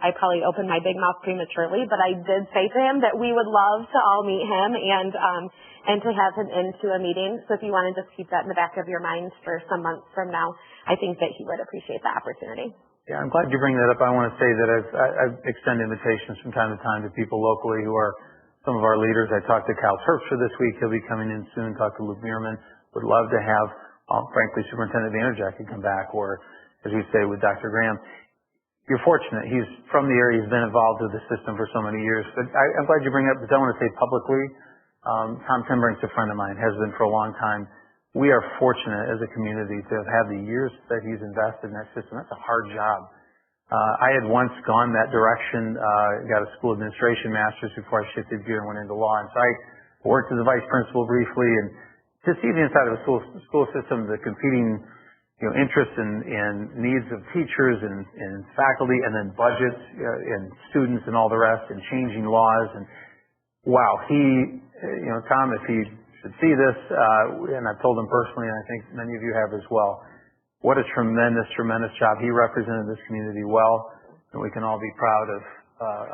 I probably opened my big mouth prematurely, but I did say to him that we would love to all meet him and to have him into a meeting. So if you want to just keep that in the back of your mind for some months from now, I think that he would appreciate the opportunity. Yeah, I'm glad you bring that up. I want to say that I've extended invitations from time to time to people locally who are some of our leaders. I talked to Kyle Terpstra this week. He'll be coming in soon. Talked to Luke Meerman. Would love to have frankly, Superintendent Vanderjack could come back, or, as we say, with Dr. Graham. You're fortunate. He's from the area. He's been involved with the system for so many years. But I'm glad you bring it up, because I want to say publicly, Tom Timbrink's a friend of mine, has been for a long time. We are fortunate as a community to have had the years that he's invested in that system. That's a hard job. I had once gone that direction, got a school administration master's before I shifted gear and went into law. And so I worked as a vice principal briefly, and to see the inside of a school system, the competing, interests and needs of teachers and faculty, and then budgets and students and all the rest, and changing laws. And wow, Tom, if he should see this, and I've told him personally, and I think many of you have as well, what a tremendous, tremendous job. He represented this community well, and we can all be proud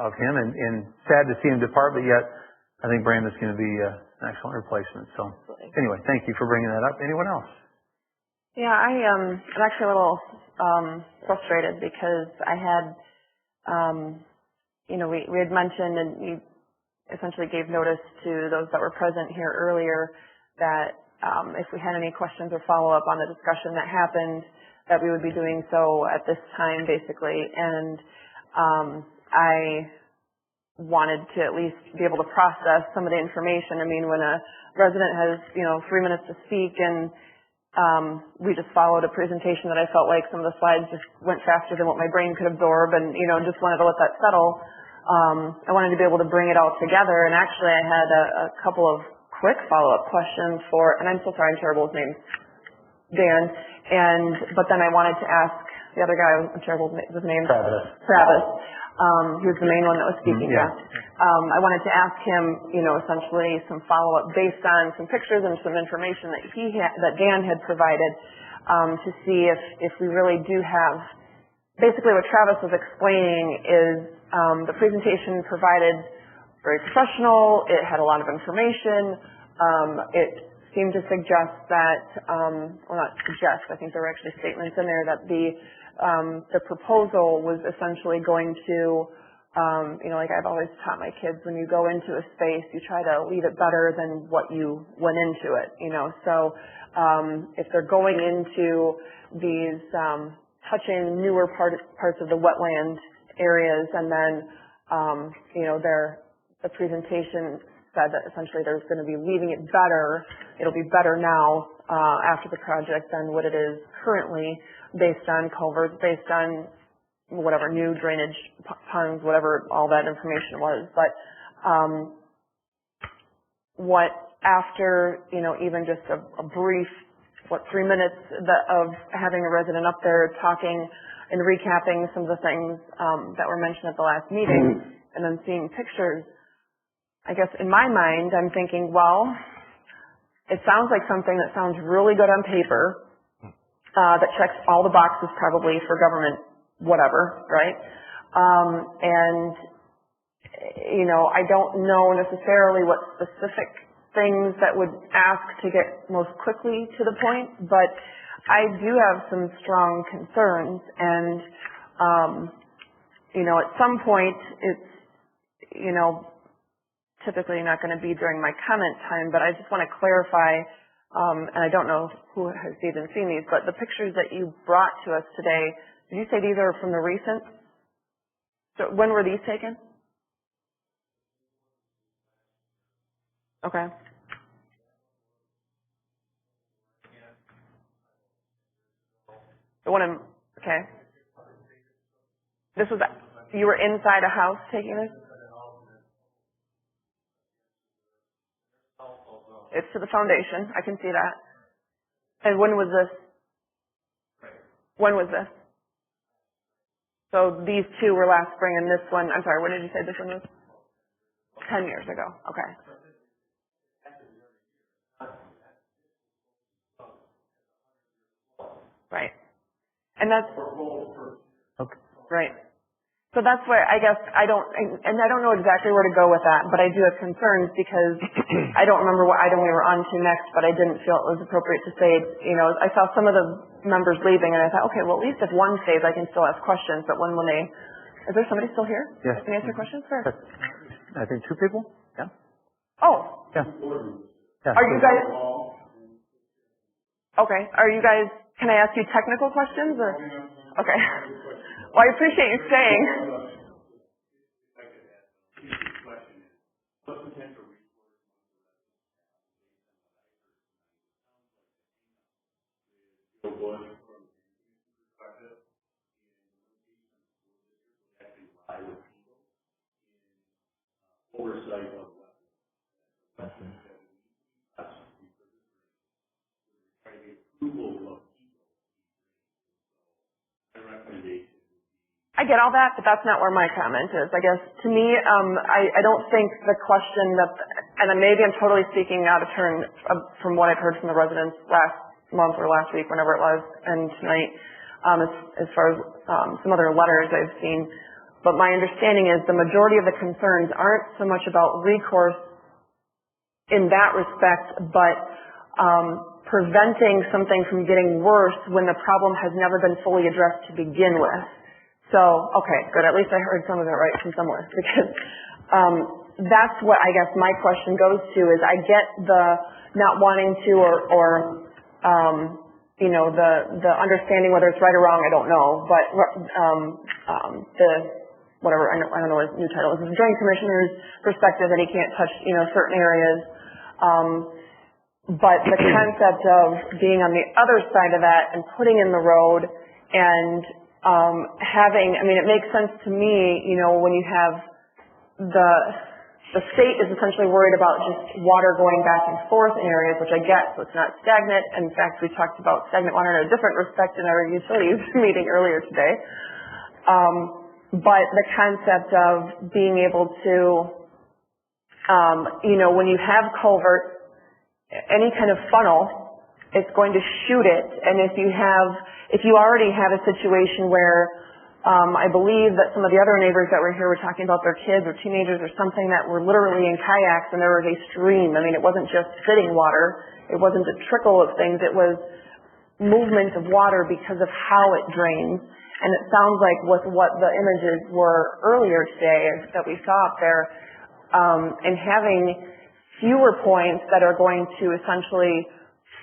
of him. And sad to see him depart, but yet I think Brandon's going to be an excellent replacement. So anyway, thank you for bringing that up. Anyone else? Yeah, I'm actually a little frustrated because I had, we had mentioned, and you essentially gave notice to those that were present here earlier that if we had any questions or follow-up on the discussion that happened, that we would be doing so at this time, basically. And I wanted to at least be able to process some of the information. I mean, when a resident has, 3 minutes to speak and we just followed a presentation that I felt like some of the slides just went faster than what my brain could absorb, and, just wanted to let that settle. I wanted to be able to bring it all together, and actually I had a couple of quick follow-up questions and I'm so sorry, I'm terrible with names, Dan, but then I wanted to ask the other guy, I'm terrible with names. Travis. He was the main one that was speaking. Yeah. I wanted to ask him, essentially some follow-up based on some pictures and some information that Dan had provided, to see if we really do have. Basically, what Travis was explaining is the presentation provided very professional. It had a lot of information. It seemed to suggest that, well, not suggest, I think there were actually statements in there that the proposal was essentially going to, like I've always taught my kids, when you go into a space, you try to leave it better than what you went into it, So if they're going into these touching newer parts of the wetland areas, and then, the presentation said that essentially there's going to be leaving it better. It'll be better now after the project than what it is currently, based on culverts, based on whatever new drainage ponds, whatever all that information was. But what after even just a brief 3 minutes of having a resident up there talking and recapping some of the things that were mentioned at the last meeting, and then seeing pictures, I guess in my mind, I'm thinking, well, it sounds like something that sounds really good on paper, that checks all the boxes probably for government whatever, right? And, I don't know necessarily what specific things that would ask to get most quickly to the point, but I do have some strong concerns, and, at some point it's, typically not going to be during my comment time, but I just want to clarify, and I don't know who has even seen these, but the pictures that you brought to us today, did you say these are from the recent? So when were these taken? Okay. The one in, okay. This was, you were inside a house taking this? It's to the foundation. I can see that. And when was this? When was this? So these two were last spring, and this one, I'm sorry, when did you say this one was? 10 years ago. Okay. Right. And that's, okay. Right. So that's where I guess I don't know exactly where to go with that, but I do have concerns because I don't remember what item we were on to next, but I didn't feel it was appropriate to say, I saw some of the members leaving, and I thought, okay, well, at least if one stays, I can still ask questions, but when they, is there somebody still here? Yes. Can you answer questions? Sure. I think 2 people? Yeah. Oh. Yeah. Are you guys, okay, can I ask you technical questions, or? Okay. Well, I appreciate you staying. I get all that, but that's not where my comment is. I guess to me, I don't think the question that, and maybe I'm totally speaking out of turn from what I've heard from the residents last month or last week, whenever it was, and tonight, as far as some other letters I've seen. But my understanding is the majority of the concerns aren't so much about recourse in that respect, but preventing something from getting worse when the problem has never been fully addressed to begin with. So, okay, good. At least I heard some of it right from somewhere, because that's what I guess my question goes to is I get the not wanting to or the understanding whether it's right or wrong, I don't know, but I don't know what his new title is, the Drain Commissioner's perspective that he can't touch, certain areas. but the concept of being on the other side of that and putting in the road and having, I mean, it makes sense to me, you know, when you have the state is essentially worried about just water going back and forth in areas, which I get, so it's not stagnant. In fact, we talked about stagnant water in a different respect in our utilities meeting earlier today. But the concept of being able to, you know, when you have culverts, any kind of funnel, it's going to shoot it. And if you already have a situation where, I believe that some of the other neighbors that were here were talking about their kids or teenagers or something that were literally in kayaks and there was a stream. I mean, it wasn't just sitting water. It wasn't a trickle of things. It was movement of water because of how it drains. And it sounds like with what the images were earlier today that we saw up there, and having fewer points that are going to essentially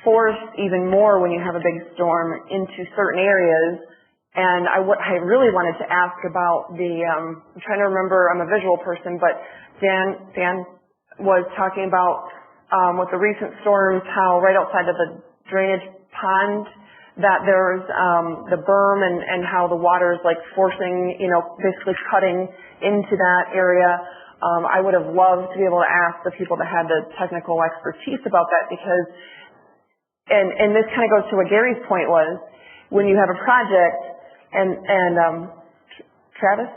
force even more when you have a big storm into certain areas. And I really wanted to ask about I'm trying to remember, I'm a visual person, but Dan was talking about with the recent storms how right outside of the drainage pond that there's the berm and how the water is like forcing, you know, basically cutting into that area. I would have loved to be able to ask the people that had the technical expertise about that because, and this kind of goes to what Gary's point was, when you have a project and Travis?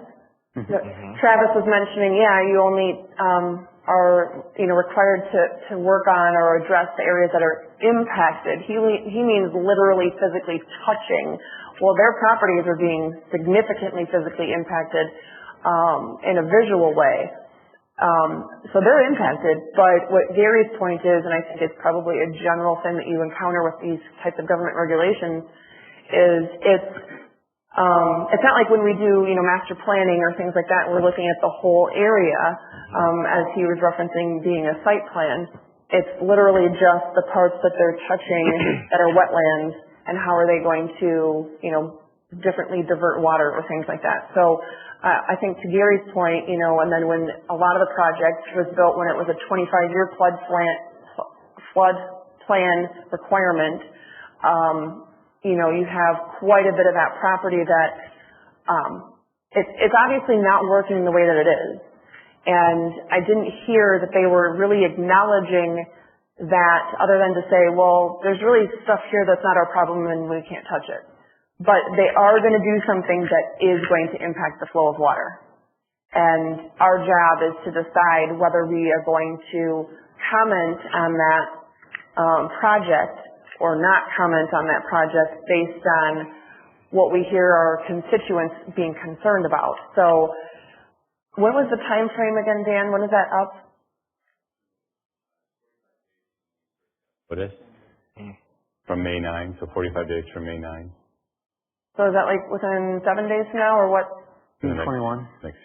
Travis was mentioning, yeah, you only are, you know, required to work on or address the areas that are impacted. He means literally physically touching. Well, their properties are being significantly physically impacted in a visual way. So they're impacted, but what Gary's point is, and I think it's probably a general thing that you encounter with these types of government regulations, is it's not like when we do, you know, master planning or things like that, we're looking at the whole area, as he was referencing being a site plan. It's literally just the parts that they're touching that are wetlands and how are they going to, you know, differently divert water or things like that. So I think to Gary's point, you know, and then when a lot of the project was built when it was a 25-year flood plan requirement, you know, you have quite a bit of that property that it's obviously not working the way that it is. And I didn't hear that they were really acknowledging that other than to say, well, there's really stuff here that's not our problem and we can't touch it. But they are going to do something that is going to impact the flow of water. And our job is to decide whether we are going to comment on that project or not comment on that project based on what we hear our constituents being concerned about. So when was the time frame again, Dan? When is that up? What is? From May 9, so 45 days from May 9. So is that like within 7 days from now or what? 21. Next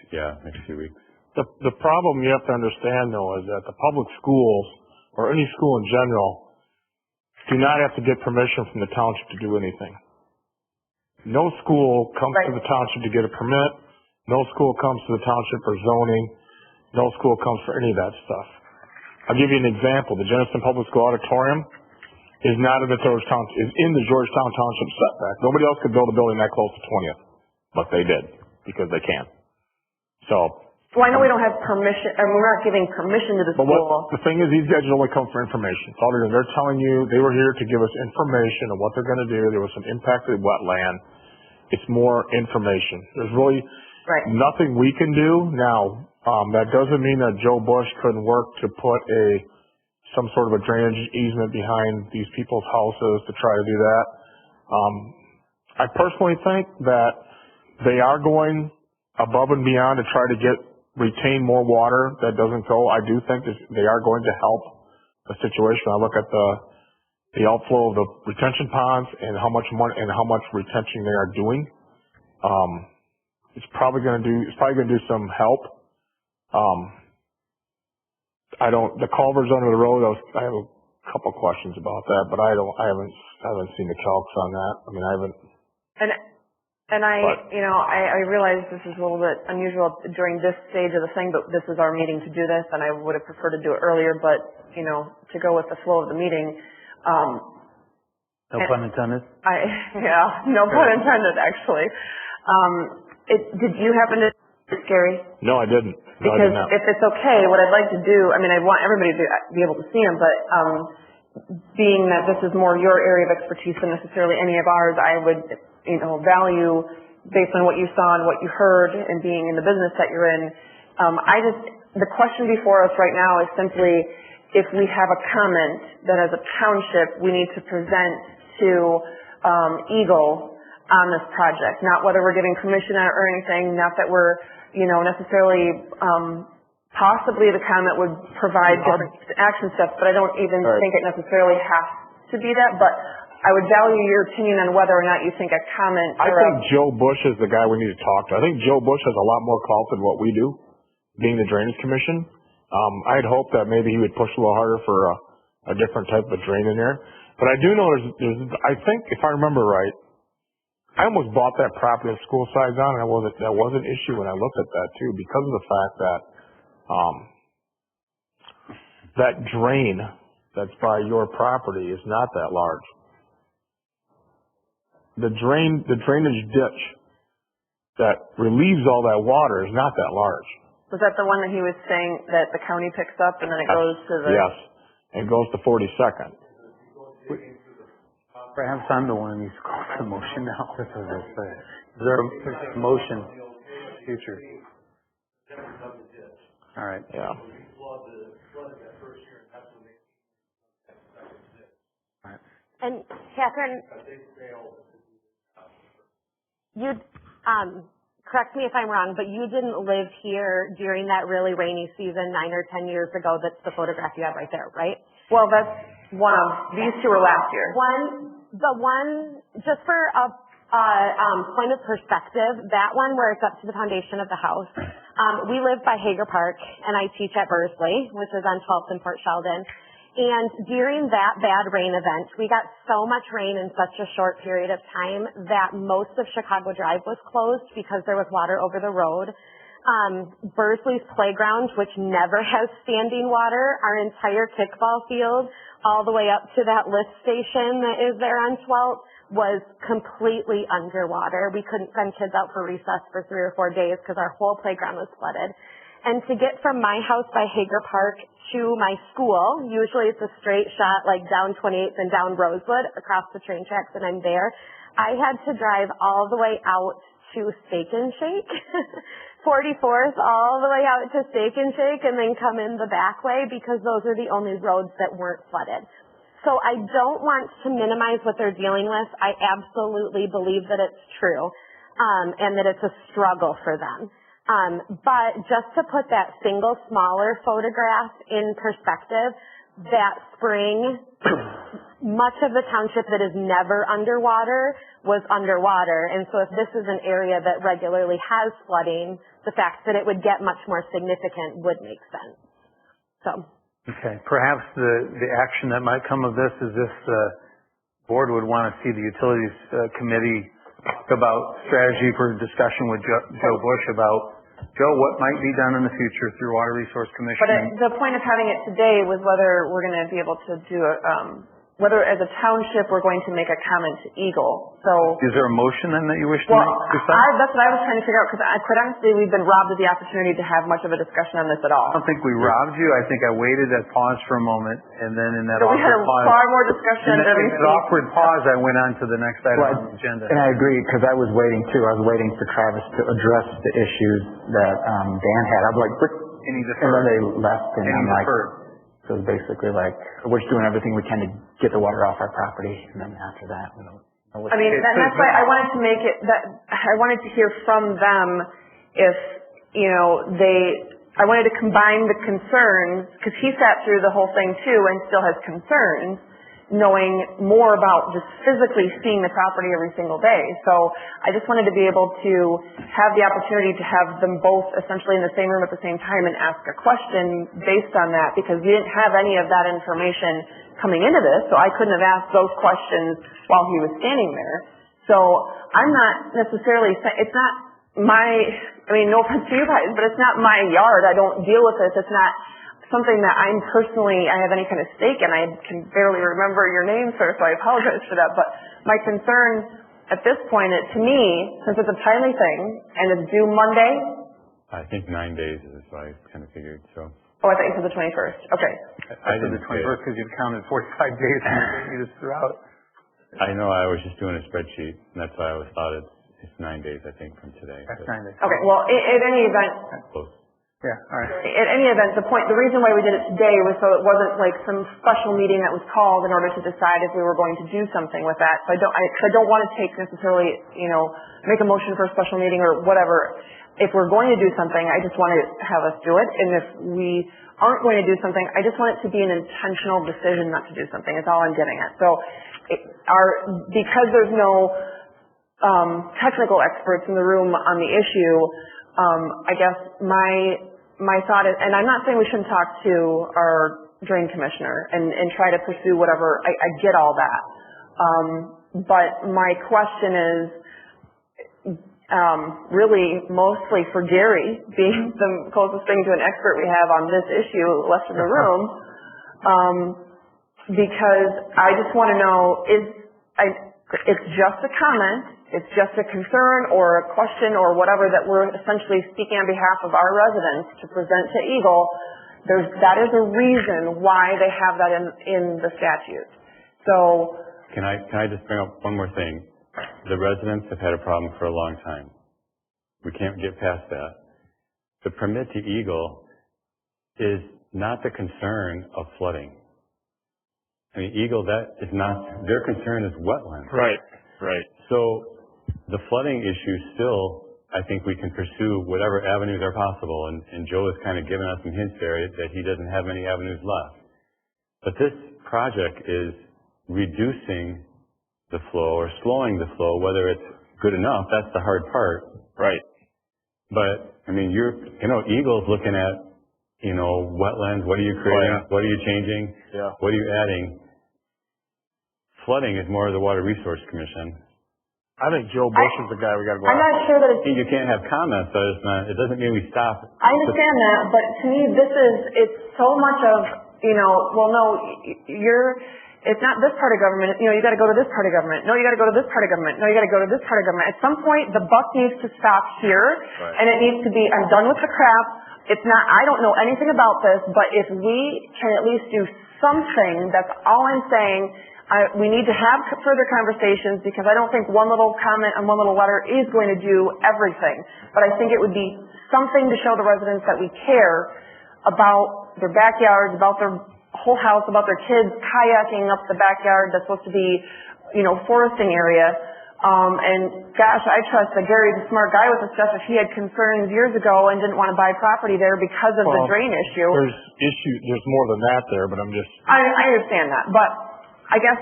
few weeks. The problem you have to understand though is that the public schools or any school in general do not have to get permission from the township to do anything. No school comes to the township to get a permit. No school comes to the township for zoning. No school comes for any of that stuff. I'll give you an example. The Georgetown Public School Auditorium is not in the Georgetown Township setback. Nobody else could build a building that close to 20th, but they did because they can. So. Well, I know we don't have permission, and we're not giving permission to the school. The thing is, these guys are only come for information. It's all they're doing. They're telling you they were here to give us information on what they're going to do. There was some impacted wetland. It's more information. There's really nothing we can do now. That doesn't mean that Joe Bush couldn't work to put some sort of a drainage easement behind these people's houses to try to do that. I personally think that they are going above and beyond to try to retain more water that doesn't go. I do think that they are going to help the situation. I look at the outflow of the retention ponds and how much money and how much retention they are doing. It's probably going to do some help. The culverts under the road, I have a couple questions about that, but I haven't seen the calcs on that. I mean, I haven't. And I realize this is a little bit unusual during this stage of the thing, but this is our meeting to do this, and I would have preferred to do it earlier, but, to go with the flow of the meeting. No pun intended? No pun intended, actually. Did you happen to, Gary? No, I didn't. No, because I did not. if it's okay, what I'd like to do, I want everybody to be able to see them, but being that this is more your area of expertise than necessarily any of ours, I would, value based on what you saw and what you heard and being in the business that you're in. The question before us right now is simply if we have a comment that as a township we need to present to Eagle on this project, not whether we're giving permission on it or anything, not that we're, necessarily, possibly the comment would provide different action steps, but I don't even think it necessarily has to be that, but I would value your opinion on whether or not you think a comment. I think Joe Bush is the guy we need to talk to. I think Joe Bush has a lot more call than what we do, being the Drainage Commission. I'd hope that maybe he would push a little harder for a different type of drain in there. But I do know I think, if I remember right, I almost bought that property with school size on, and that was an issue when I looked at that too, because of the fact that that drain that's by your property is not that large. The drainage ditch that relieves all that water is not that large. Was that the one that he was saying that the county picks up and then it goes to the... Yes, and goes to 42nd. Perhaps I'm the one who needs to call for the motion now. That's what I was saying. Is there a motion? Future. All right. Yeah. And Catherine, correct me if I'm wrong, but you didn't live here during that really rainy season 9 or 10 years ago. That's the photograph you have right there, right? Well, that's one of, these two were last year. Just for a point of perspective, that one where it's up to the foundation of the house, we live by Hager Park, and I teach at Bursley, which is on 12th and Port Sheldon. And during that bad rain event, we got so much rain in such a short period of time that most of Chicago Drive was closed because there was water over the road. Bursley's playground, which never has standing water, our entire kickball field, all the way up to that lift station that is there on 12th, was completely underwater. We couldn't send kids out for recess for 3 or 4 days because our whole playground was flooded. And to get from my house by Hager Park to my school, usually it's a straight shot like down 28th and down Rosewood across the train tracks and I'm there. I had to drive all the way out to Steak and Shake, 44th all the way out to Steak and Shake and then come in the back way because those are the only roads that weren't flooded. So I don't want to minimize what they're dealing with. I absolutely believe that it's true and that it's a struggle for them. But just to put that single smaller photograph in perspective, that spring, much of the township that is never underwater was underwater. And so if this is an area that regularly has flooding, the fact that it would get much more significant would make sense. So. Okay. Perhaps the action that might come of this is if the board would want to see the Utilities Committee talk about strategy for discussion with Joe Bush about Joe, what might be done in the future through Water Resource Commission? But the point of having it today was whether we're going to be able to do whether as a township we're going to make a comment to Eagle. So is there a motion then that you wish to make? That's what I was trying to figure out because quite honestly we've been robbed of the opportunity to have much of a discussion on this at all. I don't think we robbed you. I think I waited and paused for a moment and then in that so we had a far more discussion. In that awkward pause I went on to the next item on the agenda. And I agree because I was waiting too. I was waiting for Travis to address the issues that Dan had. I was like, and then they left and I'm like, so it's basically like, we're just doing everything we can to get the water off our property, and then after that, we don't know what to do. That's why I wanted to make it, I wanted to hear from them if, I wanted to combine the concerns, because he sat through the whole thing too and still has concerns, knowing more about just physically seeing the property every single day. So I just wanted to be able to have the opportunity to have them both essentially in the same room at the same time and ask a question based on that because we didn't have any of that information coming into this, so I couldn't have asked those questions while he was standing there. So I'm not necessarily saying, it's not no offense to you guys, but it's not my yard. I don't deal with this. It's not something that I have any kind of stake in. I can barely remember your name, sir, so I apologize for that. But my concern at this point, to me, since it's a timely thing and it's due Monday. I think 9 days is what I kind of figured, so. Oh, I thought you said the 21st. Okay. I did the 21st because you've counted 45 days and you just threw out. I know I was just doing a spreadsheet, and that's why I always thought it's 9 days, I think, from today. That's 9 days. Okay, well, at any event. Close. Yeah, all right. At any event, the reason why we did it today was so it wasn't like some special meeting that was called in order to decide if we were going to do something with that. So I don't want to take necessarily, make a motion for a special meeting or whatever. If we're going to do something, I just want to have us do it. And if we aren't going to do something, I just want it to be an intentional decision not to do something. That's all I'm getting at. So because there's no technical experts in the room on the issue, I guess my thought is, and I'm not saying we shouldn't talk to our drain commissioner and try to pursue whatever, I get all that. But my question is, really mostly for Gary, being the closest thing to an expert we have on this issue left in the room, because I just want to know, it's just a comment, it's just a concern or a question or whatever that we're essentially speaking on behalf of our residents to present to Eagle. That is a reason why they have that in the statute. So Can I just bring up one more thing? The residents have had a problem for a long time. We can't get past that. The permit to Eagle is not the concern of flooding. I mean, Eagle, that is not, their concern is wetlands. Right. So the flooding issue still, I think we can pursue whatever avenues are possible, and Joe has kind of given us some hints there that he doesn't have many avenues left. But this project is reducing the flow or slowing the flow, whether it's good enough, that's the hard part. Right. But, I mean, Eagle's looking at, wetlands, what are you creating, what are you changing, what are you adding? Flooding is more of the Water Resource Commission. I think Joe Bush is the guy we got to go I'm after. not sure that it's... You can't have comments, so it doesn't mean we stop. I understand that, but to me, it's so much of, it's not this part of government, you got to go to this part of government. No, you got to go to this part of government. No, you got to go to this part of government. At some point, the buck needs to stop here, and it needs to be, I'm done with the crap. It's not, I don't know anything about this, but if we can at least do something, that's all I'm saying. We need to have further conversations because I don't think one little comment and one little letter is going to do everything. But I think it would be something to show the residents that we care about their backyards, about their whole house, about their kids kayaking up the backyard that's supposed to be, foresting area. And gosh, I trust that Gary's a smart guy with this stuff. If he had concerns years ago and didn't want to buy property there because of the drain issue. There's more than that there, but I'm just... I understand that, but I guess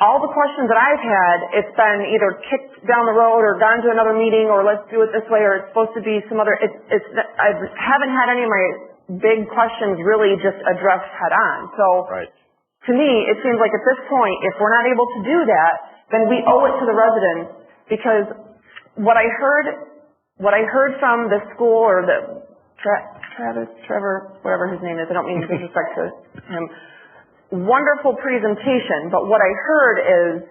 all the questions that I've had, it's been either kicked down the road or gone to another meeting or let's do it this way or it's supposed to be some other, I haven't had any of my big questions really just addressed head on. So to me, it seems like at this point, if we're not able to do that, then we owe it to the residents because what I heard from the school or Trevor, whatever his name is, I don't mean to disrespect to him, wonderful presentation, but what I heard is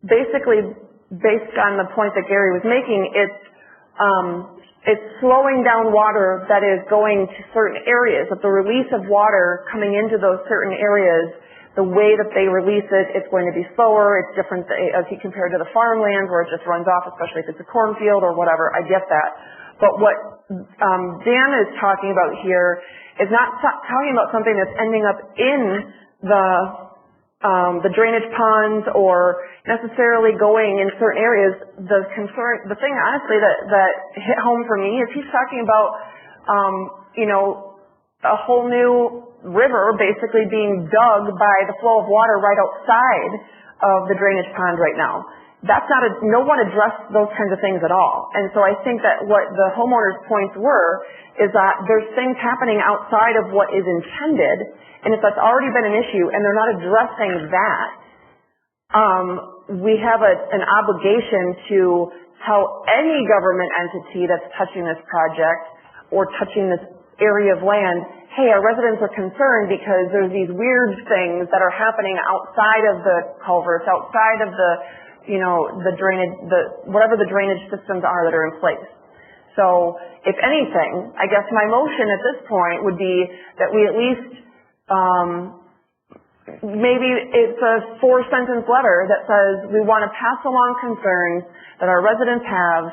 basically based on the point that Gary was making, it's slowing down water that is going to certain areas, that the release of water coming into those certain areas, the way that they release it, it's going to be slower, it's different as he compared to the farmlands where it just runs off, especially if it's a cornfield or whatever, I get that. But what Dan is talking about here is not talking about something that's ending up in the drainage ponds or necessarily going in certain areas. The thing honestly that hit home for me is he's talking about, a whole new river basically being dug by the flow of water right outside of the drainage pond right now. No one addressed those kinds of things at all. And so I think that what the homeowners' points were is that there's things happening outside of what is intended, and if that's already been an issue and they're not addressing that, we have an obligation to tell any government entity that's touching this project or touching this area of land, hey, our residents are concerned because there's these weird things that are happening outside of the culverts, outside of the, the drainage, whatever the drainage systems are that are in place. So, if anything, I guess my motion at this point would be that we at least, maybe it's a 4-sentence letter that says we want to pass along concerns that our residents have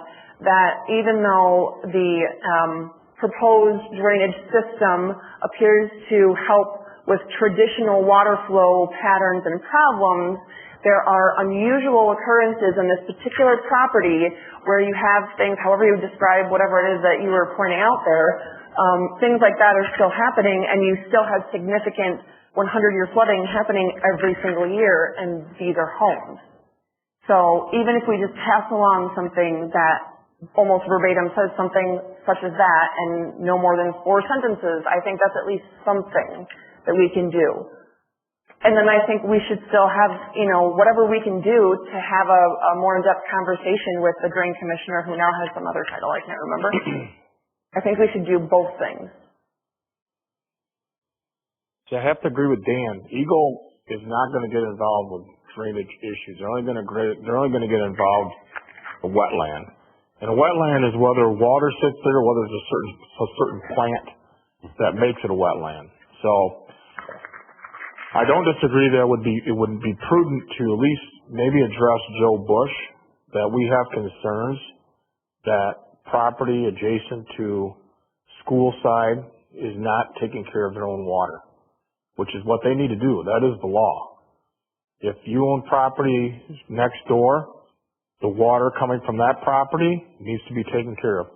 that even though the proposed drainage system appears to help with traditional water flow patterns and problems, there are unusual occurrences in this particular property where you have things, however you describe whatever it is that you were pointing out there, things like that are still happening, and you still have significant 100-year flooding happening every single year, and these are homes. So even if we just pass along something that almost verbatim says something such as that and no more than 4 sentences, I think that's at least something that we can do. And then I think we should still have, whatever we can do to have a more in-depth conversation with the drain commissioner who now has some other title I can't remember. I think we should do both things. So I have to agree with Dan. Eagle is not going to get involved with drainage issues. They're only going to get involved with wetland. And a wetland is whether water sits there, whether there's a certain plant that makes it a wetland. So I don't disagree that it would be prudent to at least maybe address Joe Bush that we have concerns that property adjacent to school side is not taking care of their own water, which is what they need to do. That is the law. If you own property next door, the water coming from that property needs to be taken care of.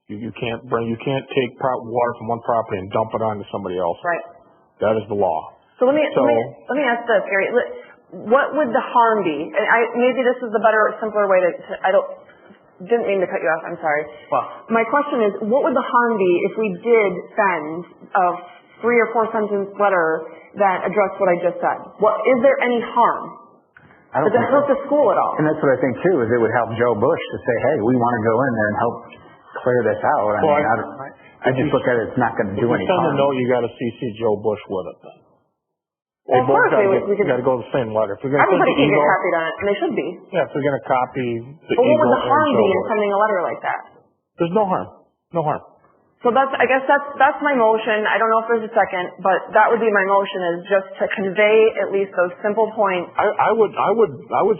You can't take water from one property and dump it onto somebody else. Right. That is the law. So let me ask this, Gary. What would the harm be? And maybe this is the better, simpler way to didn't mean to cut you off. I'm sorry. Well, my question is, what would the harm be if we did send a 3 or 4 sentence letter that addressed what I just said? Is there any harm? Does it hurt the school at all? And that's what I think too, is it would help Joe Bush to say, hey, we want to go in there and help clear this out. I just look at it, it's not going to do any harm. If you send a note, you got to CC Joe Bush with it then. Well, of course, we got to go the same letter. Everybody can get copied on it, and they should be. Yeah, if they're going to copy the But what Eagle would the harm and be Joe in Bush. sending a letter like that? There's no harm. No harm. So I guess that's my motion. I don't know if there's a second, but that would be my motion, is just to convey at least those simple points. I would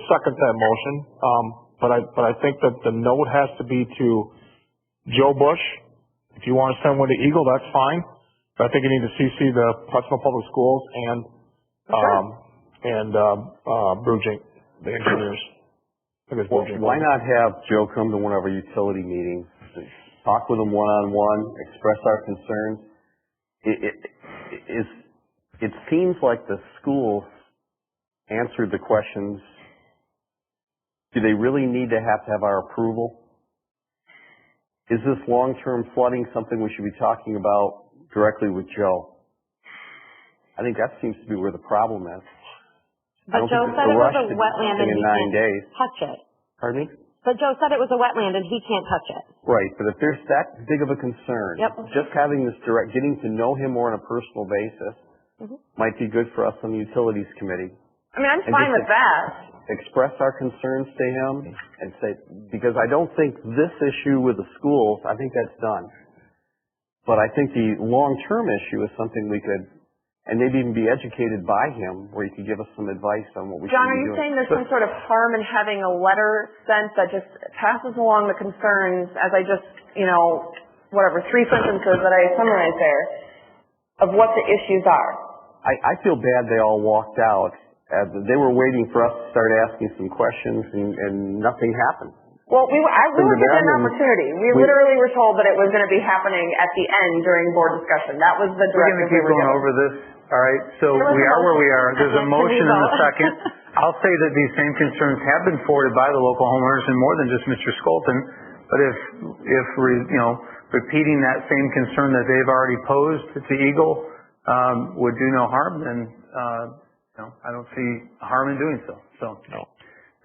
second that motion. But I think that the note has to be to Joe Bush. If you want to send one to Eagle, that's fine. But I think you need to CC the Puttsville Public Schools and Brugink, the engineers. Why not have Joe come to one of our utility meetings, talk with him one-on-one, express our concerns? It seems like the schools answered the questions. Do they really need to have our approval? Is this long-term flooding something we should be talking about directly with Joe? I think that seems to be where the problem is. But Joe said it was a wetland and he can't touch it. Pardon me? But Joe said it was a wetland and he can't touch it. Right, but if there's that big of a concern, just having this getting to know him more on a personal basis might be good for us on the Utilities Committee. I mean, I'm fine with that. Express our concerns to him and say, because I don't think this issue with the schools, I think that's done. But I think the long-term issue is something we could, and maybe even be educated by him, where he could give us some advice on what we John, should be doing. are you saying there's some sort of harm in having a letter sent that just passes along the concerns, as I just, 3 sentences that I summarized there, of what the issues are? I feel bad they all walked out. They were waiting for us to start asking some questions, and nothing happened. Well, we were given an opportunity. We literally were told that it was going to be happening at the end during board discussion. That was the directive we were given. We're going to keep going over this. All right, so we are where we are. There's a motion and a second. I'll say that these same concerns have been forwarded by the local homeowners, and more than just Mr. Skolton. But if repeating that same concern that they've already posed to Eagle would do no harm, then I don't see harm in doing so. So, No.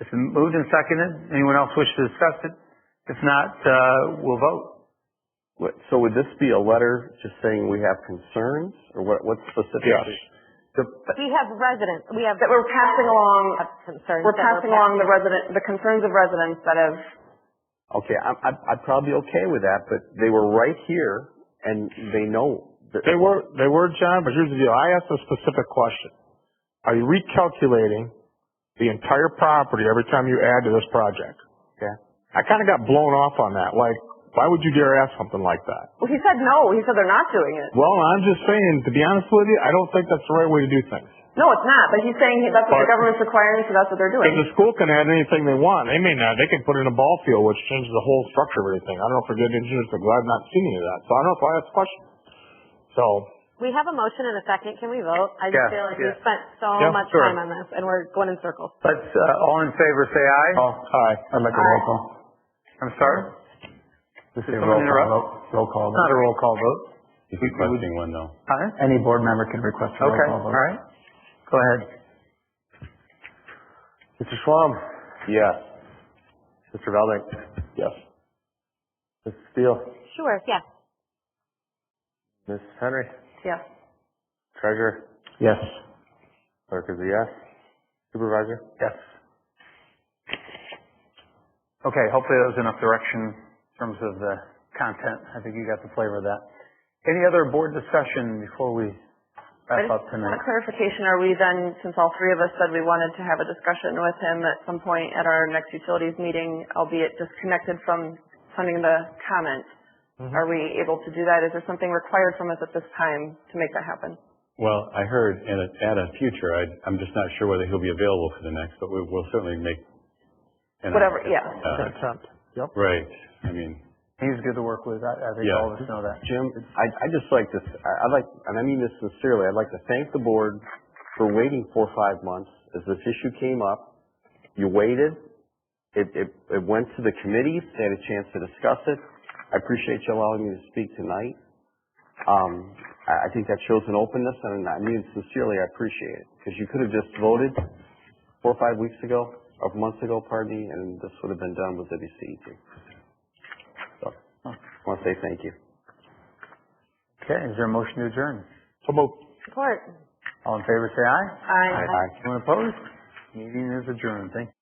it's been moved and seconded. Anyone else wish to discuss it? If not, we'll vote. So would this be a letter just saying we have concerns, or what specifically? Yes. We have residents, we have. That we're passing along, Concerns. we're that passing along the concerns of residents that have, Okay, I'd probably be okay with that, but they were right here, and they know that. They were, John, but here's the deal. I asked a specific question. Are you recalculating the entire property every time you add to this project? Okay. I kind of got blown off on that. Like, why would you dare ask something like that? well, he said no, he said they're not doing it. Well, I'm just saying, to be honest with you, I don't think that's the right way to do things. No, it's not, but he's saying that's what the But- government's requiring, so that's what they're Because doing. the school can add anything they want. They may not. They can put in a ball field, which changes the whole structure of everything. I don't know if they're good engineers, but I've not seen any of that. So I don't know if I asked the question. So, We have a motion and a second. Can we vote? I just Yeah, feel like yeah. we've spent so Yeah, much sure. time on this and we're going in circles. Let's, all in favor say aye. hi. I'd like a roll call. I'm sorry? This Did is a someone roll interrupt? call vote. Roll call It's not a vote. roll call vote. He's requesting one though. Huh? Any board member can request a roll Okay, call all vote. right. Go ahead. Mr. Schwam, Yes. Mr. Velding, Yes. Ms. Steele, Sure, yes. Ms. Henry, Yeah. Treasurer, Yes. Clerk is a yes. Supervisor? Yes. Okay, hopefully that was enough direction in terms of the content. I think you got the flavor of that. Any other board discussion before we wrap up A tonight? clarification, are we then, since all three of us said we wanted to have a discussion with him at some point at our next utilities meeting, albeit disconnected from sending the comment, are we able to do that? Is there something required from us at this time to make that happen? Well, I heard at a future, I'm just not sure whether he'll be available for the next, but we'll certainly make. Whatever, yeah. Attempt. Yep. Right. I mean, He's good to work with. I think Yeah. all of us know that. Jim, I just like to, I'd like, and I mean this sincerely, I'd like to thank the board for waiting 4 or 5 months as this issue came up. You waited. It went to the committees. They had a chance to discuss it. I appreciate you allowing me to speak tonight. I think that shows an openness, and I mean sincerely, I appreciate it. Because you could have just voted 4 or 5 weeks ago, or months ago, pardon me, and this would have been done with WCET. So, I want to say thank you. Okay, is there a motion to adjourn? So moved. Support. All in favor say aye. Aye. Anyone opposed? Meeting is adjourned. Thank you.